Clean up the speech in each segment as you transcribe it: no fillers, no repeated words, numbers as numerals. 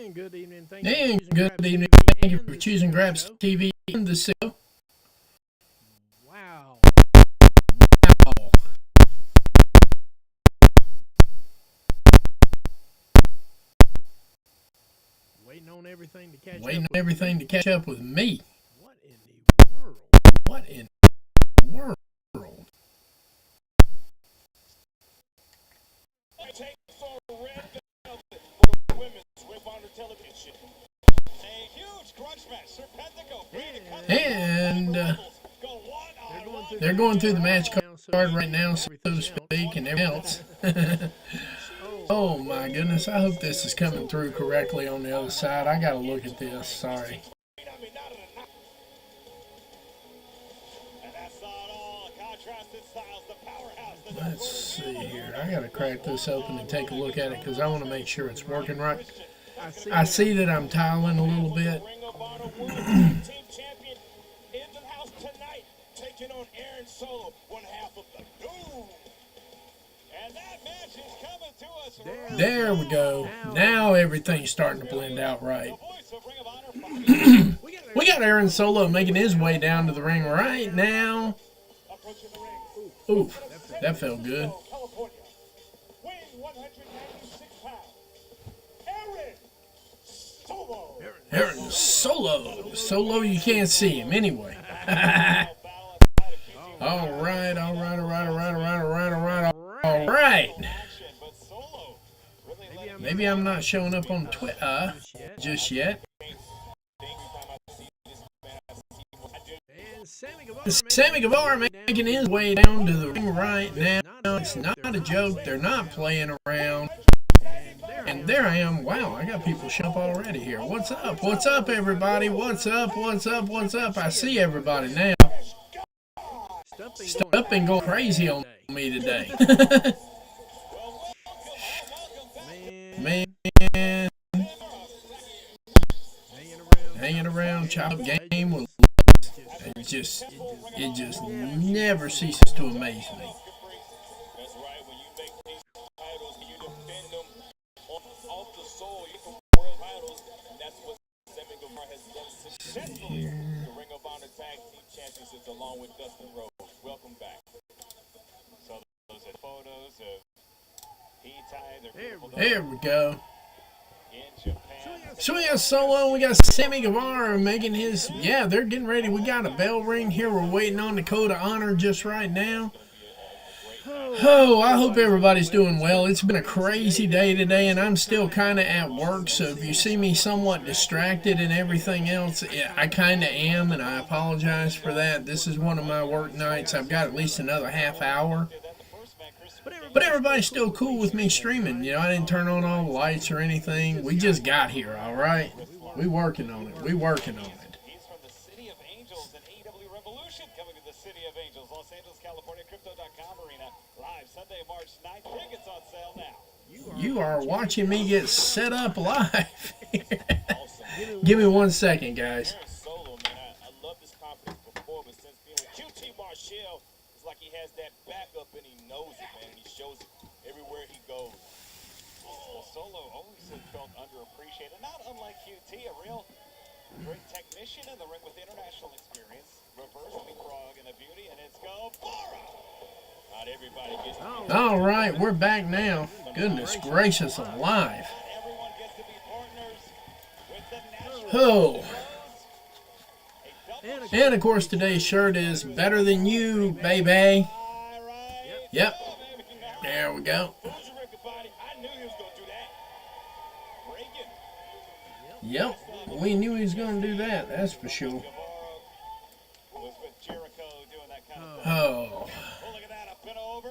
And good evening. And good evening. Thank you for choosing Grabs TV and the show. Wow. Waiting on everything to catch up with me. What in the world? What in the world? Take for Red Velvet for women's Ring Honor television. A huge grudge match. Serpentico. And they're going through the match card right now, so to speak, and everything else. Oh my goodness, I hope this is coming through correctly on the other side. I gotta look at this, sorry. Let's see here. I gotta crack this open and take a look at it because I want to make sure it's working right. I see that I'm tiling a little bit. There we go. Now everything's starting to blend out right. We got Aaron Solo making his way down to the ring right now. Oof, that felt good. Aaron Solo. Solo, you can't see him anyway. All right. Maybe I'm not showing up on Twitter just yet. Sammy Guevara making his way down to the ring right now. It's not a joke. They're not playing around. And there I am. Wow, I got people showing up already here. What's up? What's up, everybody? What's up? I see everybody now. Stuff been going crazy on me today. Man. Hanging around, chop game with it just never ceases to amaze me. Along with Dustin Rhodes. Welcome back. So those are photos of There we go. In Japan. So we got Solo, we got Sammy Guevara making his, they're getting ready. We got a bell ring here. We're waiting on the Code of Honor just right now. Oh, I hope everybody's doing well. It's been a crazy day today, and I'm still kind of at work, so if you see me somewhat distracted and everything else, I kind of am, and I apologize for that. This is one of my work nights. I've got at least another half hour. But everybody's still cool with me streaming. You know, I didn't turn on all the lights or anything. We just got here, all right? We working on it. He's from the City of Angels and AEW Revolution, coming to the City of Angels, Los Angeles, California, Crypto.com Arena, live Sunday, March 9th. Tickets on sale now. You are watching me get set up live. Give me 1 second, guys. Solo, man, I love this confidence before, but since being with QT Marshall, it's like he has that backup and he knows it, man, and he shows it everywhere he goes. Well, Solo always has felt underappreciated, not unlike QT, a real great technician in the ring with international experience, reverse leapfrog and a beauty, and it's Guevara. Not everybody gets to be All right, we're back now. Goodness gracious alive. everyone gets to be partners with the national. Oh. And of course today's shirt is Better Than You, baby. Yep. There we go. I knew he was going to do that. Reagan. Yep. We knew he was going to do that, that's for sure. Was with Jericho doing that kind of Oh. Oh, look at that, a pin over.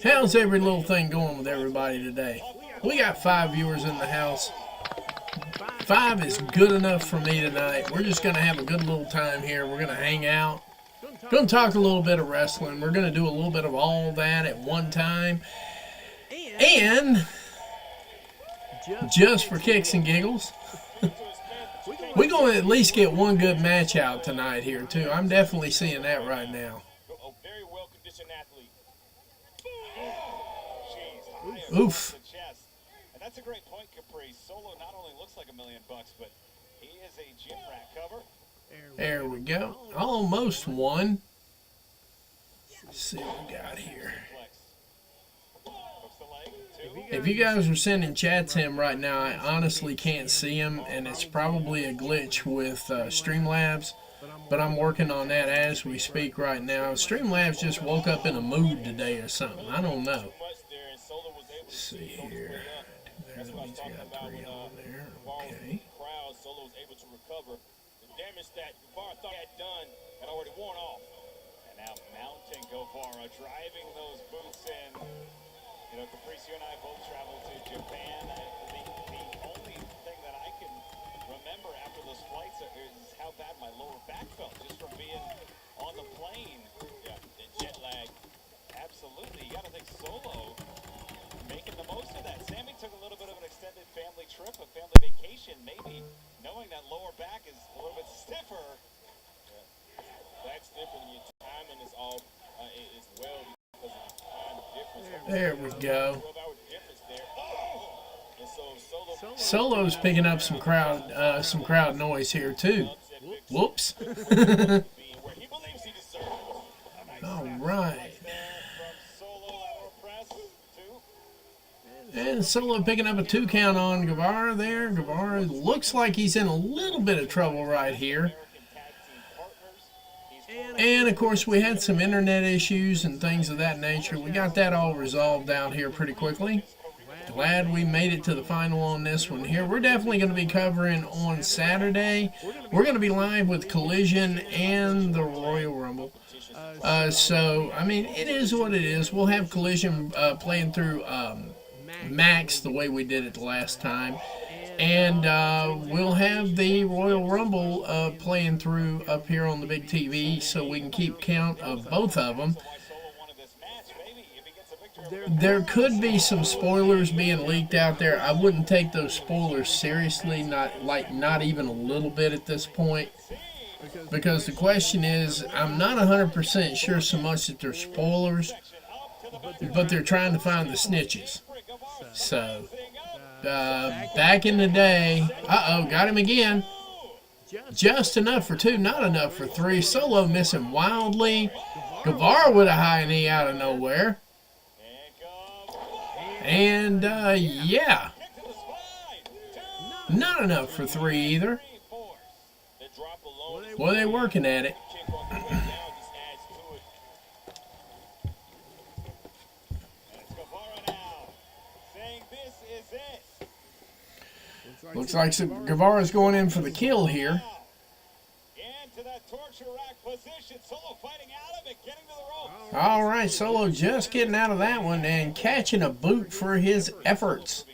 How's every little thing going with everybody today? We got 5 viewers in the house. 5 is good enough for me tonight. We're just going to have a good little time here. We're going to hang out. Going to talk a little bit of wrestling. We're going to do a little bit of all that at one time. And just for kicks and giggles, we're going to at least get one good match out tonight here, too. I'm definitely seeing that right now. A very well-conditioned athlete. Oof. That's a great point, Capri. Solo not only looks like $1 million, but he is a gym rat cover. There we go. Almost won. Let's see what we got here. If you guys are sending chats to him right now, I honestly can't see him, and it's probably a glitch with Streamlabs, but I'm working on that as we speak right now. Streamlabs just woke up in a mood today or something. I don't know. Let's see here. He's got 3 on there. Okay. Solo was able to recover. The damage that Guevara thought he had done had already worn off. And now mounting Guevara, driving those boots in. You know, Capricio and I both traveled to Japan. The only thing that I can remember after those flights is how bad my lower back felt just from being on the plane. Yeah, the jet lag. Absolutely. You got to think Solo making the most of that. Sammy took a little bit of an extended family trip, a family vacation, maybe knowing that lower back is a little bit stiffer. Yeah. That's different. Your timing is off as well because of the time difference. There we go. 12-hour difference there. Oh! And so Solo's picking up some crowd noise here too. Whoops. where he believes he deserves. All right. And Solo picking up a 2 count on Guevara there. Guevara looks like he's in a little bit of trouble right here. And, of course, we had some internet issues and things of that nature. We got that all resolved out here pretty quickly. Glad we made it to the final on this one here. We're definitely going to be covering on Saturday. We're going to be live with Collision and the Royal Rumble. So, I mean, it is what it is. We'll have Collision playing through Max the way we did it the last time. And we'll have the Royal Rumble playing through up here on the big TV so we can keep count of both of them. There could be some spoilers being leaked out there. I wouldn't take those spoilers seriously, not even a little bit at this point. Because the question is, I'm not 100% sure so much that they're spoilers, but they're trying to find the snitches. So, back in the day, got him again. Just enough for 2, not enough for 3. Solo missing wildly. Guevara with a high knee out of nowhere. And, yeah. Not enough for 3 either. Well, they're working at it. Looks like Guevara's going in for the kill here. All right, Solo just getting out of that one and catching a boot for his efforts.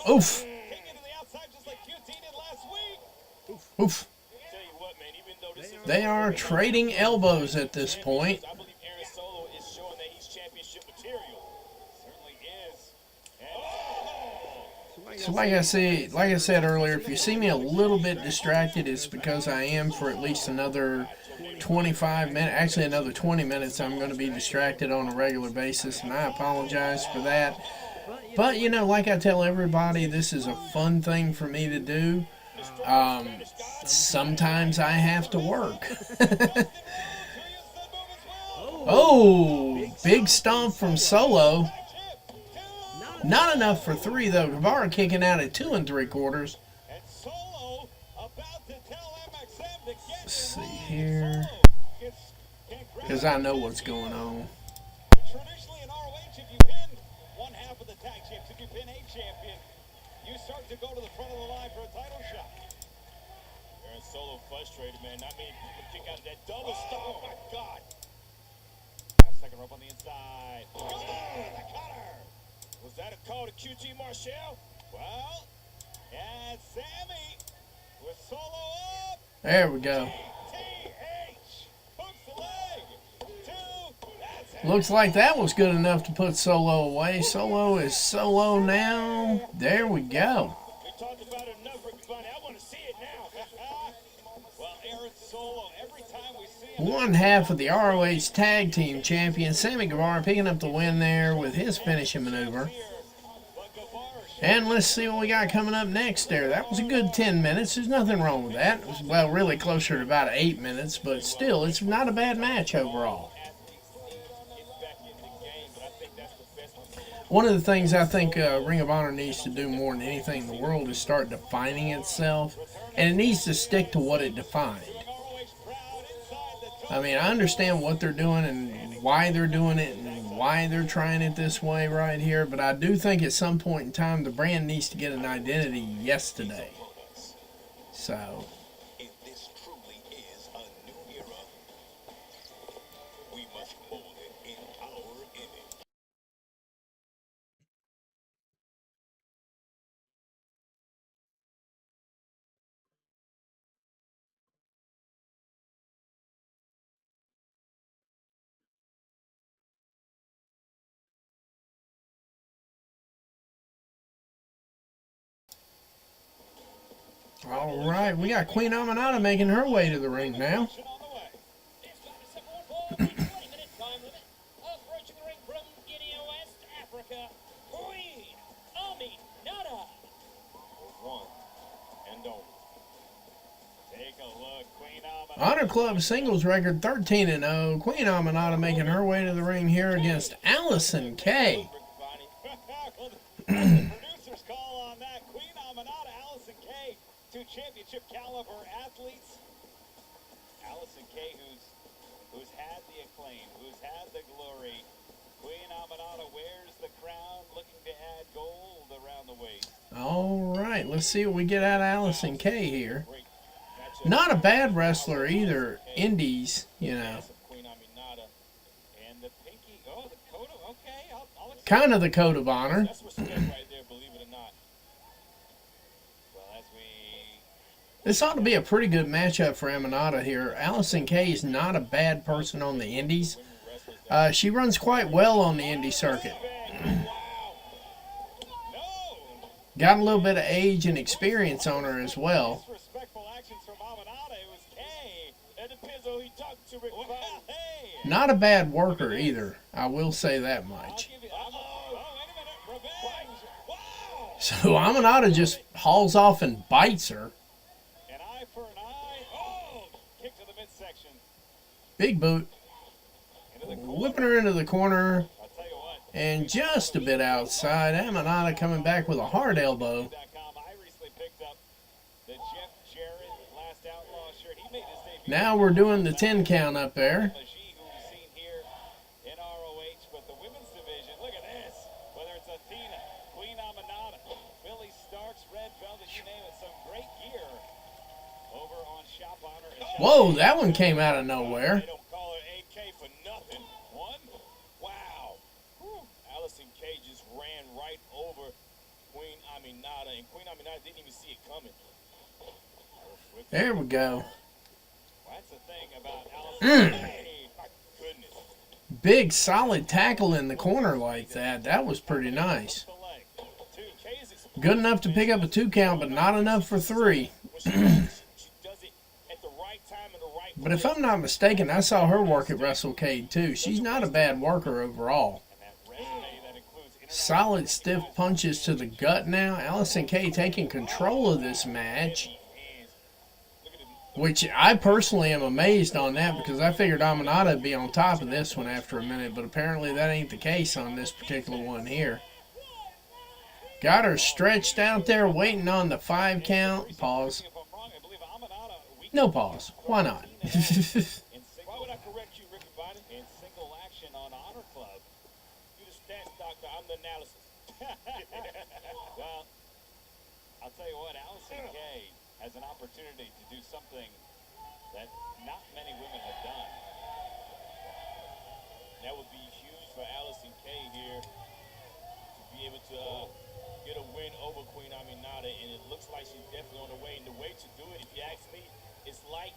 Oof. Oof. They are trading elbows at this point. So like I said earlier, if you see me a little bit distracted, it's because I am for at least another 25 minutes, actually another 20 minutes, I'm going to be distracted on a regular basis, and I apologize for that. But, you know, like I tell everybody, this is a fun thing for me to do. Sometimes I have to work. Oh, big stomp from Solo. Not enough for 3, though. Guevara kicking out at 2 3/4. Let's see here. Because I know what's going on. Traditionally in ROH, if you pin one half of the tag champs, if you pin a champion, you start to go to the front of the line for a title shot. Aaron Solo frustrated, man. I mean, you can kick out of that double stomp. Oh, my God. Second rope on the inside. Oh, the cutter. Was that a call to QT Marshall? Well, and Sammy with Solo up. There we go. Looks like that was good enough to put Solo away. Solo is Solo now. There we go. We talked about it enough, Ricky Bunny. I want to see it now. Well, Aaron Solo, every time we see one half of the ROH Tag Team Champion, Sammy Guevara, picking up the win there with his finishing maneuver. And let's see what we got coming up next there. That was a good 10 minutes. There's nothing wrong with that. It was, well, really closer to about 8 minutes, but still, it's not a bad match overall. One of the things I think Ring of Honor needs to do more than anything in the world is start defining itself, and it needs to stick to what it defined. I mean, I understand what they're doing and why they're doing it and why they're trying it this way right here, but I do think at some point in time the brand needs to get an identity yesterday. So, If this truly is a new era, we must mold it in our image. all right, we got Queen Aminata making her way to the ring now. Approaching the ring from Guinea, West Africa, Queen Aminata. One and only. Take a look, Queen Aminata. Honor Club singles record 13-0. Queen Aminata making her way to the ring here against Allison Kay. The producers call on that. Queen Aminata, Allison Kay, two championship caliber athletes. Allison Kay, who's had the acclaim, who's had the glory. Queen Aminata wears the crown, looking to add gold around the waist. All right, let's see what we get out of Allison Kay here. Great matchup. Not a bad wrestler either, indies, you know. Queen Aminata and the pinky. Oh, the coat of, okay, I'll accept Kind of the code of honor. That's respect right there, believe it or not. Well, as we This ought to be a pretty good matchup for Aminata here. Allison Kay is not a bad person on the indies. She runs quite well on the indie circuit. no. Got a little bit of age and experience on her as well. Disrespectful actions from Aminata. It was Kay. That depends on who he talked to. Rick hey. Not a bad worker either. I will say that I'll much. give you. Oh, wait a minute. Revenge. Wow. So Aminata just hauls off and bites her. An eye for an eye. Oh, kick to the midsection. Big boot. Into the corner. Whipping her into the corner. I'll tell you what. And just a bit outside. Aminata coming back with a hard elbow. I recently picked up the Jeff Jarrett Last Outlaw shirt. He made his debut. Now we're doing the 10 count up there. Magie, who we've seen here in ROH, but the women's division, look at this. Whether it's Athena, Queen Aminata, Billy Starks, Red Velvet, you name it, some great gear over on Shop Honor. And Shop Whoa, that one came out of nowhere. They don't call it AK for nothing. One, wow. Whew. Allison Kay just ran right over Queen Aminata, and Queen Aminata didn't even see it coming. There we go. That's the thing about Allison Kay. My goodness. Big solid tackle in the corner like that. That was pretty nice. The leg. Two, Kay's explosive. Good enough to pick up a 2 count, but not enough for 3. She does it at the right time and the right But if I'm not mistaken, I saw her work at WrestleCade too. She's not a bad worker overall. and that resume that includes Solid stiff punches to the gut now. Allison Kay taking control of this match, hands. Look at him. which I personally am amazed on that because I figured Aminata would be on top of this one after a minute, but apparently that ain't the case on this particular one here. Got her stretched out there waiting on the 5 count. Pause. If I'm wrong, I believe Aminata weak No pause. Why not? in single. Why would I correct you, Ricky Biden? In single action on Honor Club. You the stats doctor, I'm the analysis. Well, I'll tell you what, Allison Kay has an opportunity to do something that not many women have done. That would be huge for Allison Kay here to be able to get a win over Queen Aminata, and it looks like she's definitely on the way. And the way to do it, if you ask me, it's like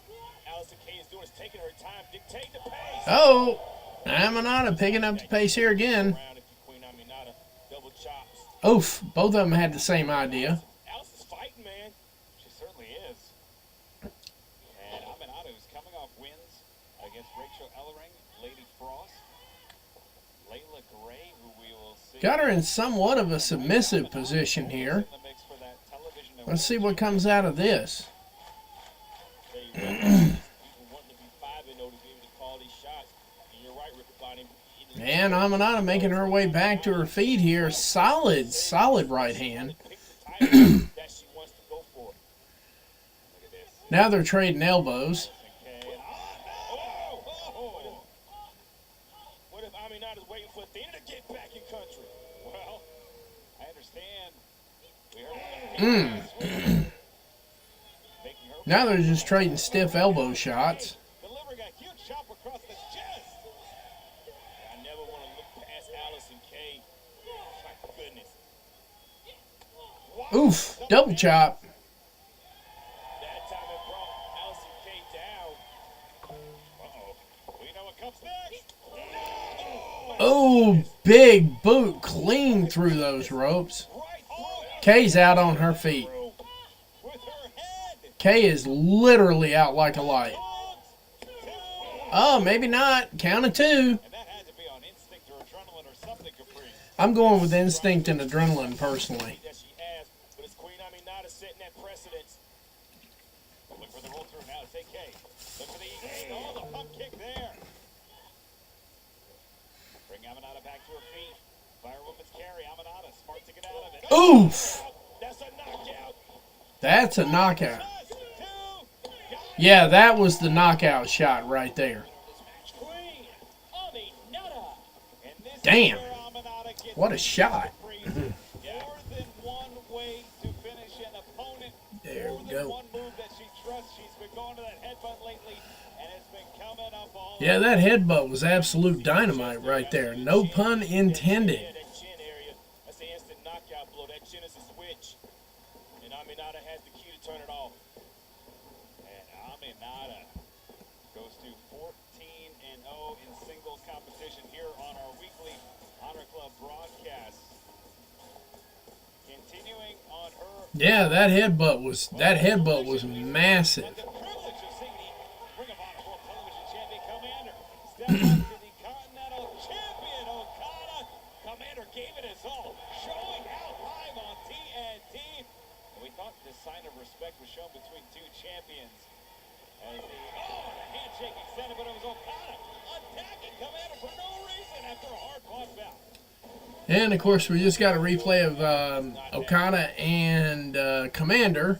Allison Kay is doing, is taking her time, dictate the pace. Oh, Aminata picking up the pace here again. Around if you Queen Aminata, double chops. Oof, both of them had the same idea. Allison's fighting, man. She certainly is. And Aminata, who's coming off wins against Got her in somewhat of a submissive position here. Let's see what comes out of this. And Amanada making her way back to her feet here. Solid, solid right hand. Now they're trading elbows. What if Aminata's waiting for Athena to get back in country? Well, I understand. We heard Now they're just trading stiff elbow shots. delivering a huge chop across the chest. I never want to look past Allison Kay. My goodness. Oof, double chop. That time it brought Allison Kay down. Uh-oh. We know what comes next. Oh, big boot clean through those ropes. Kay's out on her feet. With her head. Kay is literally out like a light. Oh, maybe not. Count of two. And that had to be on instinct or adrenaline or something, Capri. I'm going with instinct and adrenaline personally. That she has, but it's Queen Aminata setting that precedence. Look for the roll through now. It's AK. Look for the the pump kick there. Bring Aminata back to her feet. Firewoman's carry. Aminata smart to get out of it. Oof. That's a knockout. That's a knockout. Plus two. Yeah, that was the knockout shot right there. Queen Aminata. And this Damn. is where Aminata gets What a shot. More than one way to finish an opponent. There More we than go. one move that she trusts. She's been going to that headbutt lately, and it's been coming up all Yeah, that headbutt was absolute dynamite right there. No pun intended. Yeah, that chin area. That's the instant knockout blow. That chin is a switch. And Aminata has the key to turn it off. And Aminata goes to 14-0 in singles competition here on our weekly Honor Club broadcast. Continuing on her Yeah, that headbutt was massive. the privilege of seeing the Ring of Honor World Television Champion Commander step up to the Continental Champion Okada. Commander gave it his all, showing out live on TNT. And we thought this sign of respect was shown between two champions. As the handshake extended, but it was Okada attacking Commander for no reason after a hard-fought bout. And of course, we just got a replay of Okada and Commander.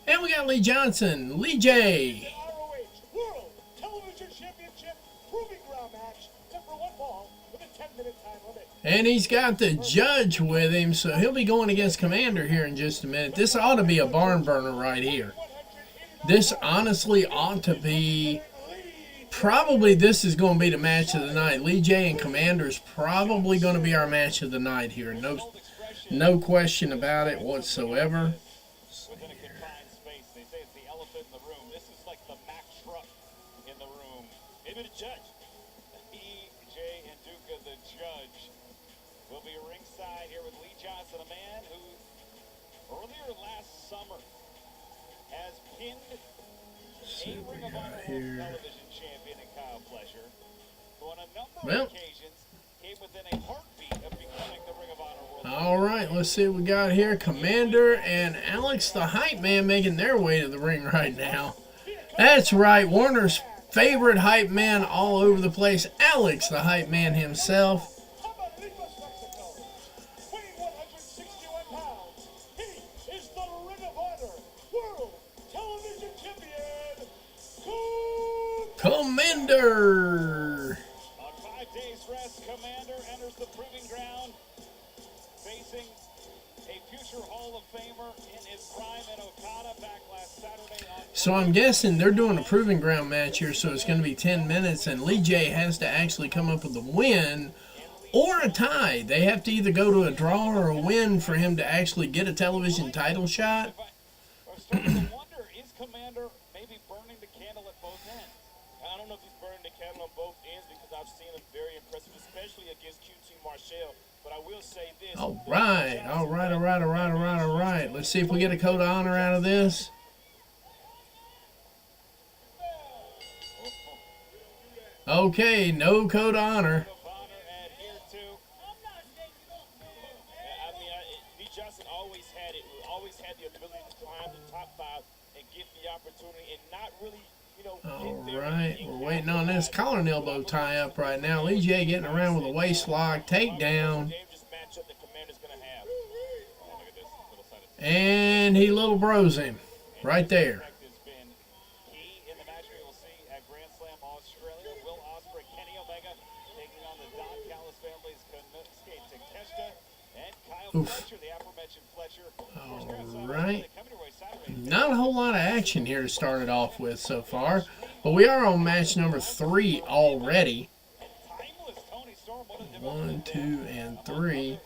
And we got Lee Johnson, Lee J. ROH World Television Championship Proving Ground match set for one fall with a 10-minute time limit. And he's got the judge with him, so he'll be going against Commander here in just a minute. This ought to be a barn burner right here. This honestly ought to be... Probably this is going to be the match of the night. Lee J and Commander is probably going to be our match of the night here. No question about it whatsoever. Within a confined space, they say it's the elephant in the room. This is like the Mack truck in the room. Maybe the judge. EJ and Duca, the judge, will be ringside here with Lee Johnson, a man who earlier last summer has pinned a Ring of Honor World Television Champion in Kyle Fletcher, who on a number of occasions came within a heartbeat of becoming the Ring of Honor World All right, let's see what we got here. Commander and Alex the Hype Man making their way to the ring right now. That's right, Warner's favorite hype man all over the place, Alex the Hype Man himself. Tamaulipas, Mexico. Weighing 161 pounds, he is the Ring of Honor World Television Champion, Commander. On 5 days rest, Commander enters the proving ground, facing a future Hall of Famer in his prime in Okada back last Saturday on So I'm guessing they're doing a proving ground match here, so it's going to be 10 minutes, and Lee J has to actually come up with a win or a tie. They have to either go to a draw or a win for him to actually get a television title shot. I'm starting to wonder, is Commander maybe burning the candle at both ends? I don't know if he's burning the candle on both ends because I've seen him very impressive, especially against QT Marshall. But I will say this. All right. Let's see if we get a code of honor out of this. Okay, no code of honor. Of Honor adhere always had the ability to climb the top 5 and get the opportunity and not really, you know, All get there. right, we're waiting on this collar and elbow tie up right now. Lee J getting around with a waist lock, takedown, Dangerous matchup the Commander's going to have. Oh, look at this little side of and he little bros him right there. Has been key in the match we will see at Grand Slam Australia. Will Ospreay, Kenny Omega taking on the Don Callis family's Konosuke Takeshita and Kyle Oof. Fletcher, the aforementioned Fletcher. All right. Not a whole lot of action here to start it off with so far, but we are on match number 3 already. Timeless Tony Storm, one of the 1, 2, and 3.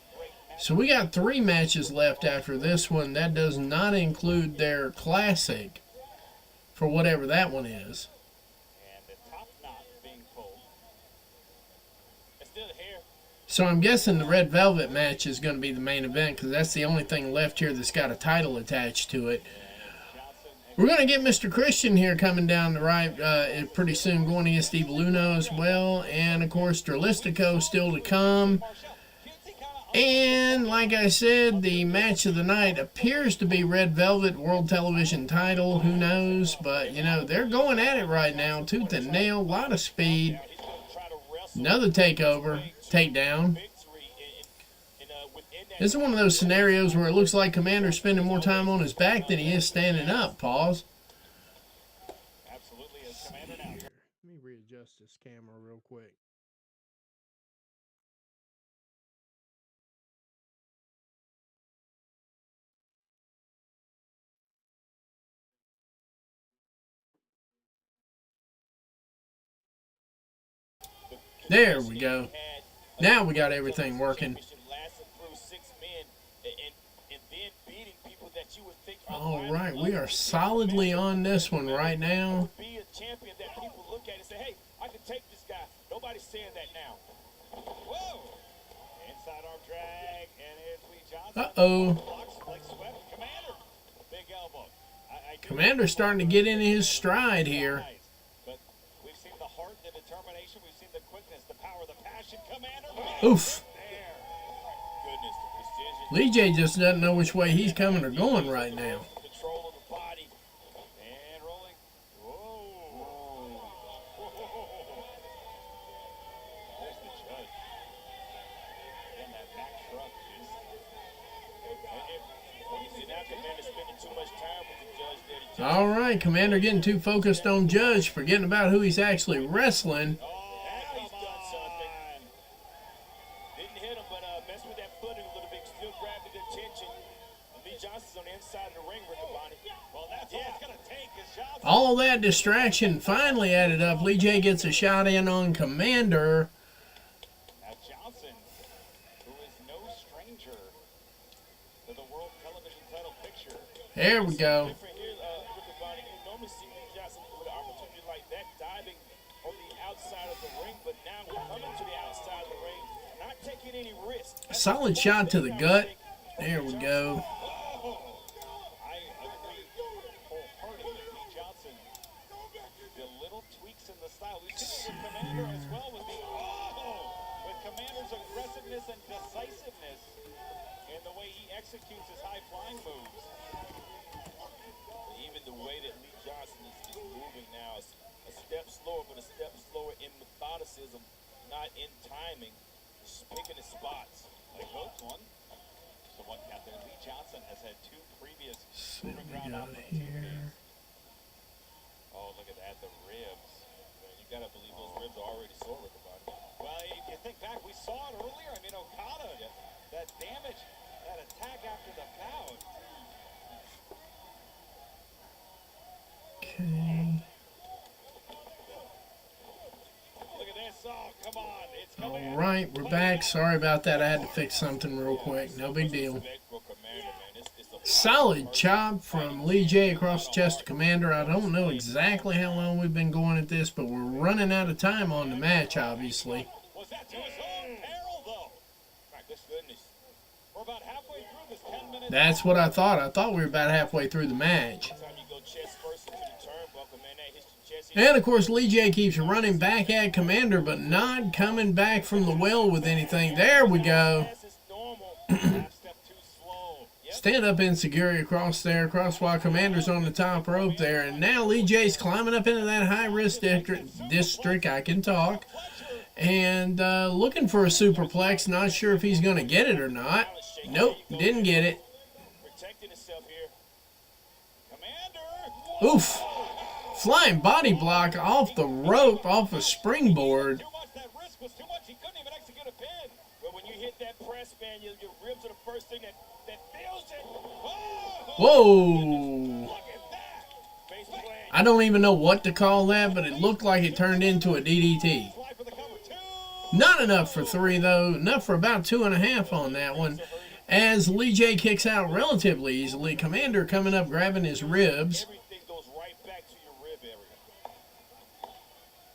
So we got 3 matches left after this one. That does not include their classic for whatever that one is. and the top knot being pulled. It's still here. So I'm guessing the Red Velvet match is going to be the main event because that's the only thing left here that's got a title attached to it. We're going to get Mr. Christian here coming down the right pretty soon, going against Evil Uno as well. And, of course, Dralistico still to come. And, like I said, the match of the night appears to be Red Velvet World Television title. Who knows? But, you know, they're going at it right now. Tooth and nail, a lot of speed. He's going to try to wrestle Another takeover, takedown. victory within that. This is one of those scenarios where it looks like Commander's spending more time on his back than he is standing up. Pause. Absolutely, as Commander now. Let me readjust this camera real quick. There we go. Now we got everything working. Lasting through 6 men and then beating people that you would think are All right, we are solidly on this one right now. be a champion that people look at and say, hey, I can take this guy. Nobody's saying that now. Whoa! Inside arm drag, and here's Lee Johnson. Uh-oh. Blocks like swept. Commander, big elbow. I do Commander's starting to get into his stride here. nice, but we've seen the heart, the determination, we've seen the quickness, the power, the passion. Commander, Oof. there. Goodness, the precision. Lee J just doesn't know which way he's coming or going right now. Control of the body. And rolling. Whoa. There's the judge. And that back truck is. You see now Commander spending too much time with the judge there. The judge All right, Commander getting too focused on Judge, forgetting about who he's actually wrestling. now he's done something. Didn't hit him, but messed with that footing a little bit. Still grabbed the attention. Lee Johnson's on the inside of the ring, Riccaboni. Well, that's all it's going to take is Johnson. All that distraction finally added up. Lee J gets a shot in on Commander. Now Johnson, who is no stranger to the World Television title picture. There we go. Different here, Riccaboni. You normally see Lee Johnson with an opportunity like that diving on the outside of the ring, but now we're coming to the outside of the ring, not taking any risk. Solid shot to the gut. There we go. I agree wholeheartedly. Lee Johnson, the little tweaks in the style. We've seen it with Commander as well with Commander's aggressiveness and decisiveness in the way he executes his high-flying moves. Even the way that Lee Johnson is moving now is a step slower, but a step slower in methodicism, not in timing. Just picking his spots. Like both one. So one captain. Lee Johnson has had 2 previous See what we ground got opportunities. here. Oh, look at that, the ribs. You gotta believe those ribs are already sore, Riccaboni. Well, if you think back, we saw it earlier. I mean, Okada, that damage, that attack after the bout. Okay. Look at this. Oh, come on. It's All coming. right, we're back. Sorry about that. I had to fix something real quick. No big deal. Respect for Commander, man. It's a Solid chop from Lee J across the chest of Commander. I don't know exactly how long we've been going at this, but we're running out of time on the match, obviously. Was that to his own peril, though? my goodness. We're about halfway through this 10-minute. That's what I thought. I thought we were about halfway through the match. Time you go chest first into the turnbuckle, man. That hits your chest. And, of course, Lee J keeps running back at Commander, but not coming back from the well with anything. There we go. This is normal. Half step too slow. Yep. Stand up enziguri across there, crosswalk Commander's on the top rope there, and now Lee J's climbing up into that high risk district. I can talk. And looking for a superplex, not sure if he's going to get it or not. Nope, didn't get it. Protecting himself here. Commander. Oof. Flying body block off the rope, off a springboard. Too much. That risk was too much. He couldn't even execute a pin. But when you hit that press, man, your ribs are the first thing that feels it. Whoa. Look at that. Face plant. I don't even know what to call that, but it looked like it turned into a DDT. Slide for the cover. 2. Not enough for 3, though. Enough for about 2.5 on that one. As Lee J kicks out relatively easily, Commander coming up grabbing his ribs. Everything goes right back to your rib area.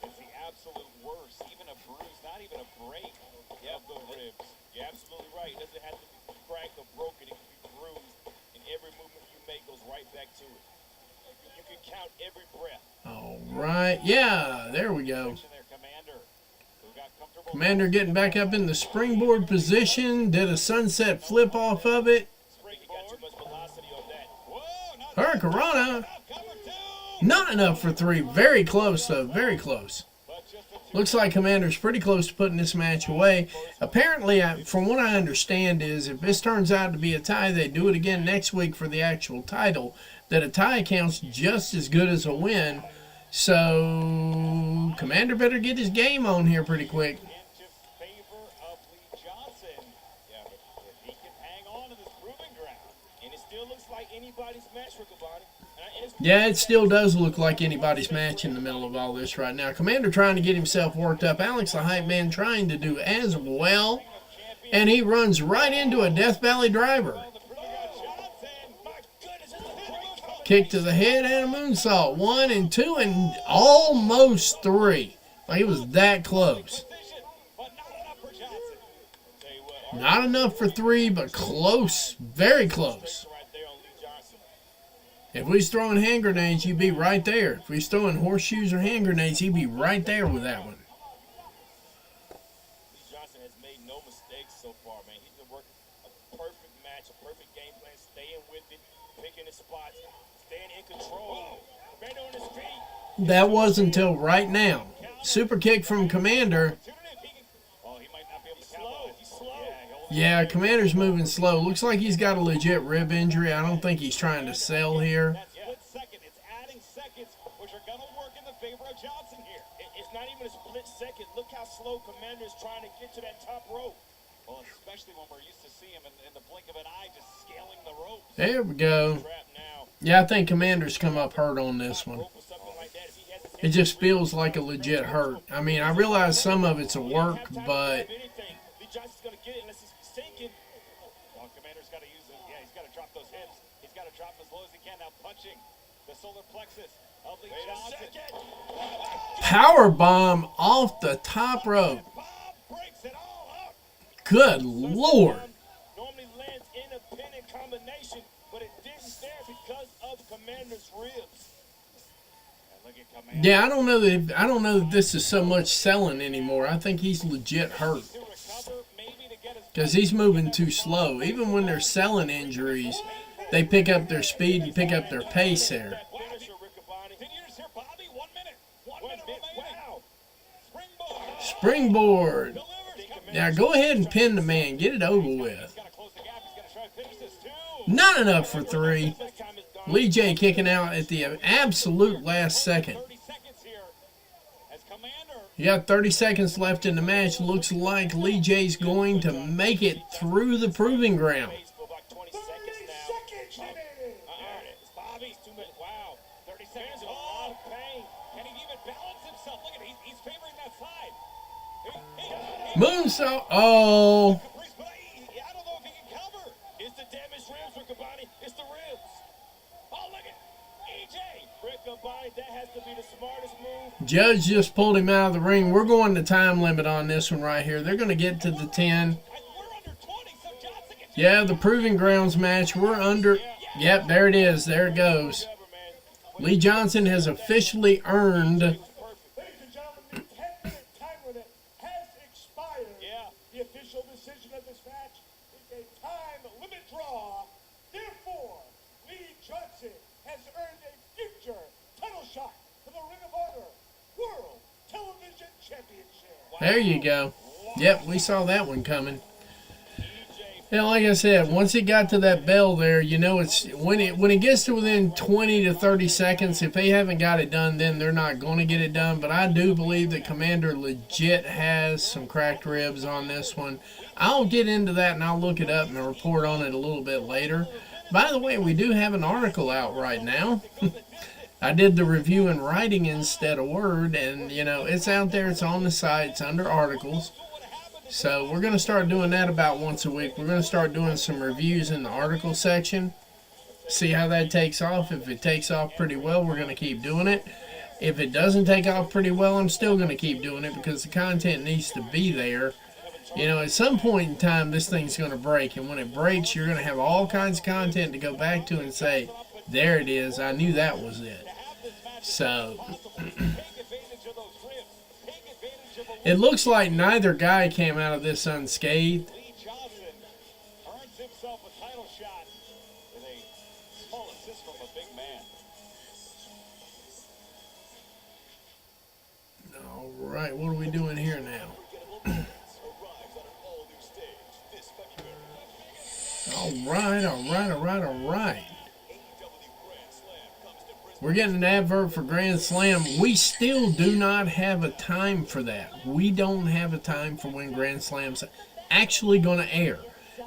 It's the absolute worst. Even a bruise, not even a break of the ribs. You're absolutely right. It doesn't have to be cracked or broken. It can be bruised. And every movement you make goes right back to it. You can count every breath. All right. Yeah, there we go. There, Commander. Who got comfortable. Commander getting back up in the springboard position. Did a sunset flip off of it. Springboard. Got too much velocity on that. Whoa, not Hurricanrana. cover 2. Not enough for 3. Very close, though. Very close. But just a 2. Looks like Commander's pretty close to putting this match away. Apparently, from what I understand is if this turns out to be a tie, they do it again next week for the actual title, that a tie counts just as good as a win. So, Commander better get his game on here pretty quick. Into favor of Lee Johnson. Yeah, but if he can hang on to this proving ground, and it still looks like anybody's match for Cavani. Yeah, it still does look like anybody's match in the middle of all this right now. Commander trying to get himself worked up. Alex the Hype Man trying to do as well. And he runs right into a Death Valley driver. Kick to the head and a moonsault. 1 and 2 and almost 3. Like it was that close. Not enough for 3, but close. Very close. If we was throwing hand grenades, he'd be right there. If we was throwing horseshoes or hand grenades, he'd be right there with that one. Lee Johnson has made no mistakes so far, man. He's been working a perfect match, a perfect game plan, staying with it, picking his spots, staying in control. Commander on his feet. That was until right now. Super kick from Commander. Oh, he might not be able to capitalize. He's slow. Yeah, Commander's moving slow. Looks like he's got a legit rib injury. I don't think he's trying to sell here. That's split second. It's adding seconds, which are going to work in the favor of Johnson here. It's not even a split second. Look how slow Commander is trying to get to that top rope. Well, especially when we're used to see him in the blink of an eye just scaling the ropes. There we go. Trap now. Yeah, I think Commander's come up hurt on this one. Rope or something like that. If he has his It just feels like a legit hurt. I mean, I realize some of it's a work, but anything, Lee Johnson's going to get it unless he's sinking. Well, Commander's got to use it. Yeah, he's got to drop those hips. He's got to drop as low as he can. Now punching the solar plexus of Lee Johnson. power bomb off the top rope. Bob breaks it all up. Good Lord. Normally lands in a pin and combination, but it didn't there because of Commander's ribs. And look at Commander. Yeah, I don't know that this is so much selling anymore. I think he's legit hurt To recover, maybe to get his because he's moving too slow. Even when they're selling injuries, they pick up their speed and pick up their pace there. finisher, Riccaboni. Continues here, Bobby. 1 minute. 1 minute minute, remaining. wow. Springboard. Springboard. Delivers. Now go ahead and pin the man. Get it over with. He's got to close the gap. He's got to try to finish this too. Not enough for 3. This time is gone. Lee J kicking out at the absolute last second. 30 seconds here as Commander. You got 30 seconds left in the match. Looks like Lee J's going to make it through the proving ground. Pace for about 20 seconds now. There it is. Bobby's 2 minutes. Wow. 30 seconds. There's a lot of pain. Can he even balance himself? Look at it. He's favoring that side. Moonsault. Oh. Caprice, but I don't know if he can cover. It's the damaged ribs, Riccaboni. It's the ribs. Oh, look at EJ. Riccaboni, that has to be the smartest move. Judge just pulled him out of the ring. We're going to time limit on this one right here. They're going to get to the 10. We're under 20, so Johnson can Yeah, the proving grounds match. We're under. Yep, there it is. There it goes. Whatever, man. Lee Johnson has officially earned. Perfect. Ladies and gentlemen, the 10-minute time limit has expired. Yeah. The official decision of this match is a time limit draw. Therefore, Lee Johnson has earned a future title shot for the Ring of Honor World Television Championship. There you go. Yep, we saw that one coming. Yeah, like I said, once it got to that bell there, you know, it's when it gets to within 20 to 30 seconds, if they haven't got it done, then they're not going to get it done. But I do believe that Commander legit has some cracked ribs on this one. I'll get into that and I'll look it up and I'll report on it a little bit later. By the way, we do have an article out right now. I did the review in writing instead of word, and, you know, it's out there. It's on the site. It's under articles. So we're going to start doing that about once a week. We're going to start doing some reviews in the article section. See how that takes off. If it takes off pretty well, we're going to keep doing it. If it doesn't take off pretty well, I'm still going to keep doing it because the content needs to be there. You know, at some point in time, this thing's going to break. And when it breaks, you're going to have all kinds of content to go back to and say, there it is. I knew that was it. So it looks like neither guy came out of this unscathed. Lee Johnson earns himself a title shot with a small assist from a big man. All right, what are we doing here now? All right. We're getting an advert for Grand Slam. We still do not have a time for that. We don't have a time for when Grand Slam's actually going to air.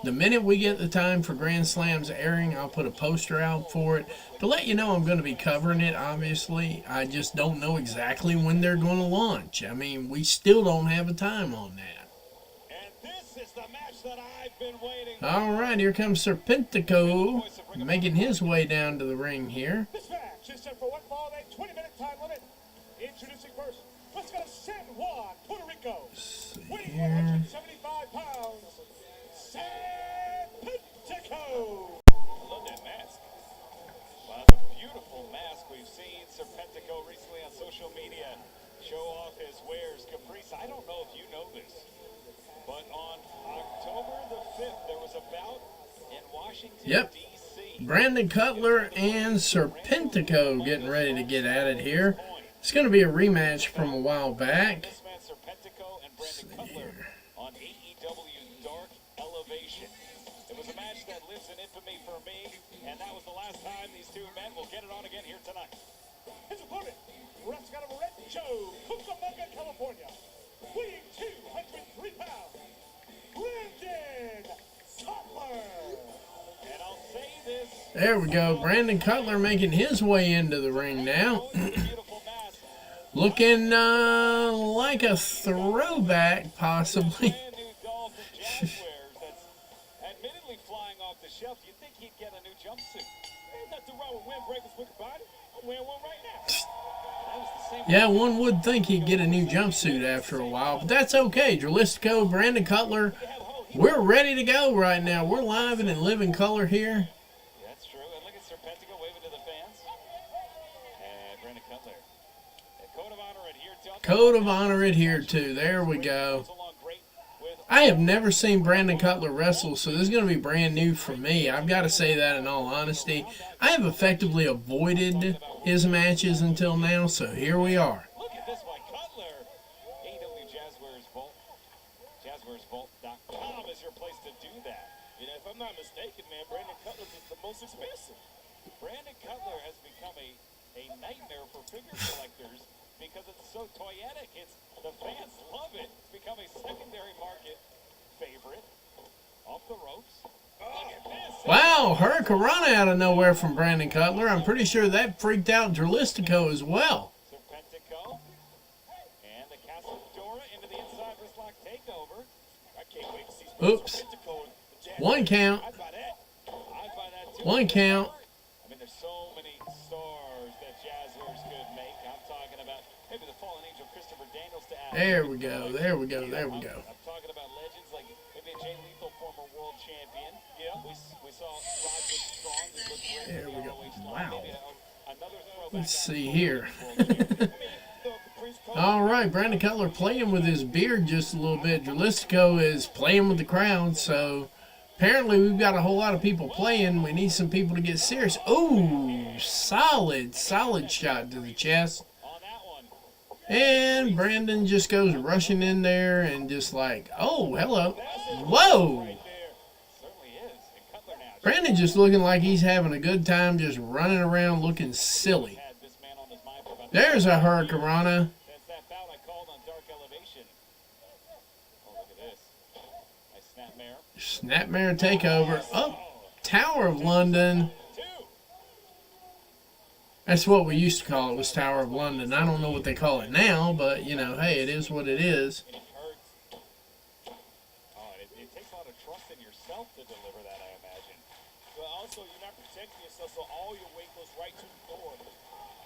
The minute we get the time for Grand Slam's airing, I'll put a poster out for it to let you know I'm going to be covering it, obviously. I just don't know exactly when they're going to launch. I mean, we still don't have a time on that. And this is the match that I've been waiting for. All right, here comes Serpentico making his way down to the ring here. This match is set for one fall, a 20-minute time limit. Introducing first, let's go to San Juan, Puerto Rico. Weighing 175 pounds, Serpentico. I love that mask. Wow, it's a beautiful mask. We've seen Serpentico recently on social media show off his wares. Caprice, I don't know if you know this, but on October the 5th, there was a bout in Washington, Yep. D.C. Brandon Cutler and Serpentico getting ready to get at it here. It's going to be a rematch from a while back. This man, Serpentico and Brandon Cutler on AEW's Dark Elevation. It was a match that lives in infamy for me, and that was the last time these two men will get it on again here tonight. His opponent, wrestling out of Rancho Cucamonga, California, weighing 203 pounds, Brandon Cutler. And I'll say this, There we go. Brandon Cutler making his way into the ring now. beautiful mask, Looking like a throwback, possibly. brand new doll from Jazzwares that's admittedly flying off the shelf. You'd think he'd get a new jumpsuit. Ain't nothing wrong with windbreakers with your body. I'm wearing one right now. That was the same Yeah, one would think he'd get a new jumpsuit after a while, but that's okay. Dralistico, Brandon Cutler, we're ready to go right now. We're live and in living color here. That's true. And look at Serpentico waving to the fans. And Brandon Cutler. And Code of Honor adhered to. Code of Honor adhered to. There we go. I have never seen Brandon Cutler wrestle, so this is going to be brand new for me. I've got to say that in all honesty. I have effectively avoided his matches until now, so here we are. Look at this by Cutler. AEW Jazzwares Vault. JazzwaresVault.com is your place to do that. You know, if I'm not mistaken, man, Brandon Cutler is the most expensive. Brandon Cutler has become a nightmare for figure collectors because it's so toyetic. The fans love it. It's become a secondary market favorite. Off the ropes. Look at this. Wow, Hurricanrana out of nowhere from Brandon Cutler. I'm pretty sure that freaked out Dralistico as well. Serpentico. And the Casadora into the inside wristlock takeover. I can't wait to see Oops. Serpentico and the Jazz. One count. I'd buy that. I'd buy that too. One count. I mean, there's so many stars that Jazzwares could make. I'm talking about maybe the fallen angel Christopher Daniels to add. There we go. There we go. There we go. I'm talking about legends like maybe a Jay Lethal, former world champion. Yeah. We saw Roderick Strong. Who looked great There in we the go. ROH line. Wow. Maybe another throwback Let's out see to here. world champion. All right, Brandon Cutler playing with his beard just a little bit. Dralistico is playing with the crowd, so Apparently, we've got a whole lot of people playing. We need some people to get serious. Ooh, solid shot to the chest. On that one. And Brandon just goes rushing in there and just like, oh, hello. Whoa. Right there. Certainly is. And Cutler now Brandon just looking like he's having a good time, just running around looking silly. had this man on his mind for about There's a Hurricanrana. That's that foul I called on Dark Elevation. Oh, look at this. Nice snapmare. Snapmare takeover. Oh, Tower of London. Two. That's what we used to call it, was Tower of London. I don't know what they call it now, but, you know, hey, it is what it is. It hurts. Oh, it takes a lot of trust in yourself to deliver that, I imagine. But also, you're not protecting yourself, so all your weight goes right to the floor.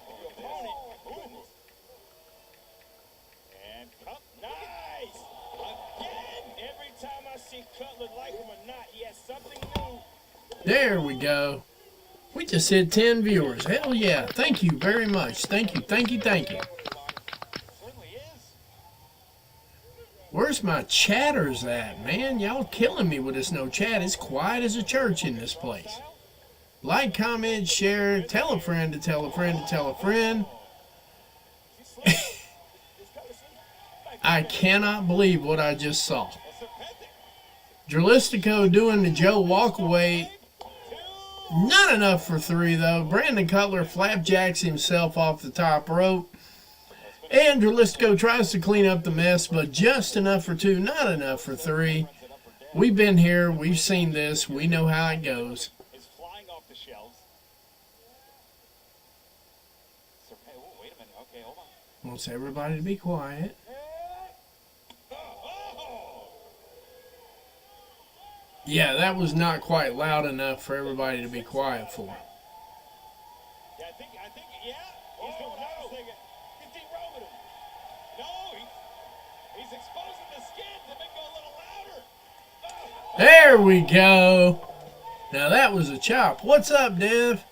Your opponent, boom. And Cup. Nice! Again! Every time I see Cutler, like him or not, he has something new. There we go. We just hit 10 viewers. Hell yeah. Thank you very much. Thank you. Certainly is. Where's my chatters at, man? Y'all killing me with this no chat. It's quiet as a church in this place. Like, comment, share, tell a friend to tell a friend to tell a friend. I cannot believe what I just saw. Dralistico doing the Joe walkaway. Not enough for three, though. Brandon Cutler flapjacks himself off the top rope. And Dralistico tries to clean up the mess, but just enough for two, not enough for three. We've been here. We've seen this. We know how it goes. Is flying off the shelves. Oh, wait a minute. Okay, hold on. Wants everybody to be quiet. Yeah, that was not quite loud enough for everybody to be quiet for. Yeah, I think, yeah. He's doing that thing. He's de-robing him. No, he's exposing the skin to make it a little louder. There we go. Now that was a chop. What's up, Dev?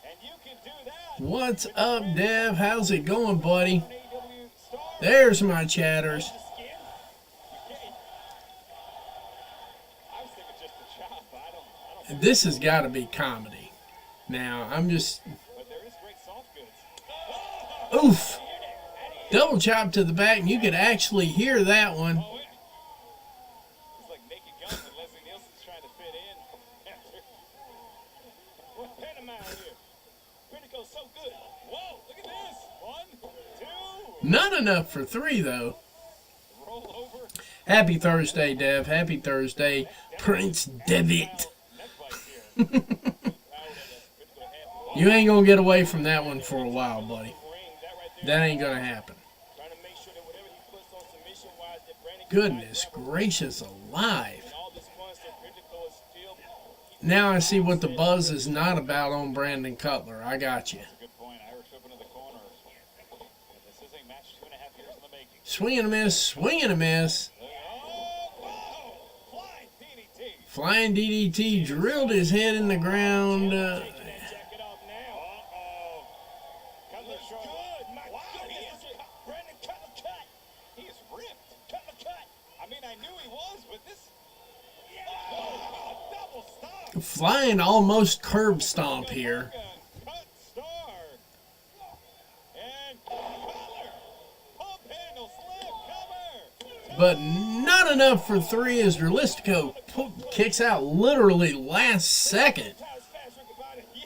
And you can do that. What's up, Dev? How's it going, buddy? AEW star. There's my chatters. The skin. You can't. I was thinking just the chop. I don't. This has got to be comedy. Now, I'm just... But there is great soft goods. Oof. Double chop to the back, and you could actually hear that one. Oh, yeah. It's like Naked Gun when Leslie Nielsen's trying to fit in. What pantomime here? Critico's so good. Whoa, look at this. 1, 2. Not enough for three, though. Roll over. Happy Thursday, Dev. Happy Thursday, Prince Devitt. Neck bite here. You ain't going to get away from that one for a while, buddy. Ring, that right there. That ain't going to happen. Trying to make sure that whatever he puts on submission-wise, that Brandon can Goodness fight gracious alive. and all this punch that Critical is still. Now I see what the buzz is not about on Brandon Cutler. I got you. That's a good point. Irish whip into the corner. This is a match 2.5 years in the making. Swing and a miss, swing and a miss. Oh, whoa! Flying DDT. Flying DDT drilled his head in the ground. Check it off now. Uh-oh. Cutler showing. Good, my Wow, goodness. Brandon Cutler cut. he is ripped. Cutler cut. I mean, I knew he was, but this... Oh, double stop. Flying almost curb stomp here. Cut star. And Cutler. Pump handle slip cover. But not enough for three as Dralistico kicks out literally last second.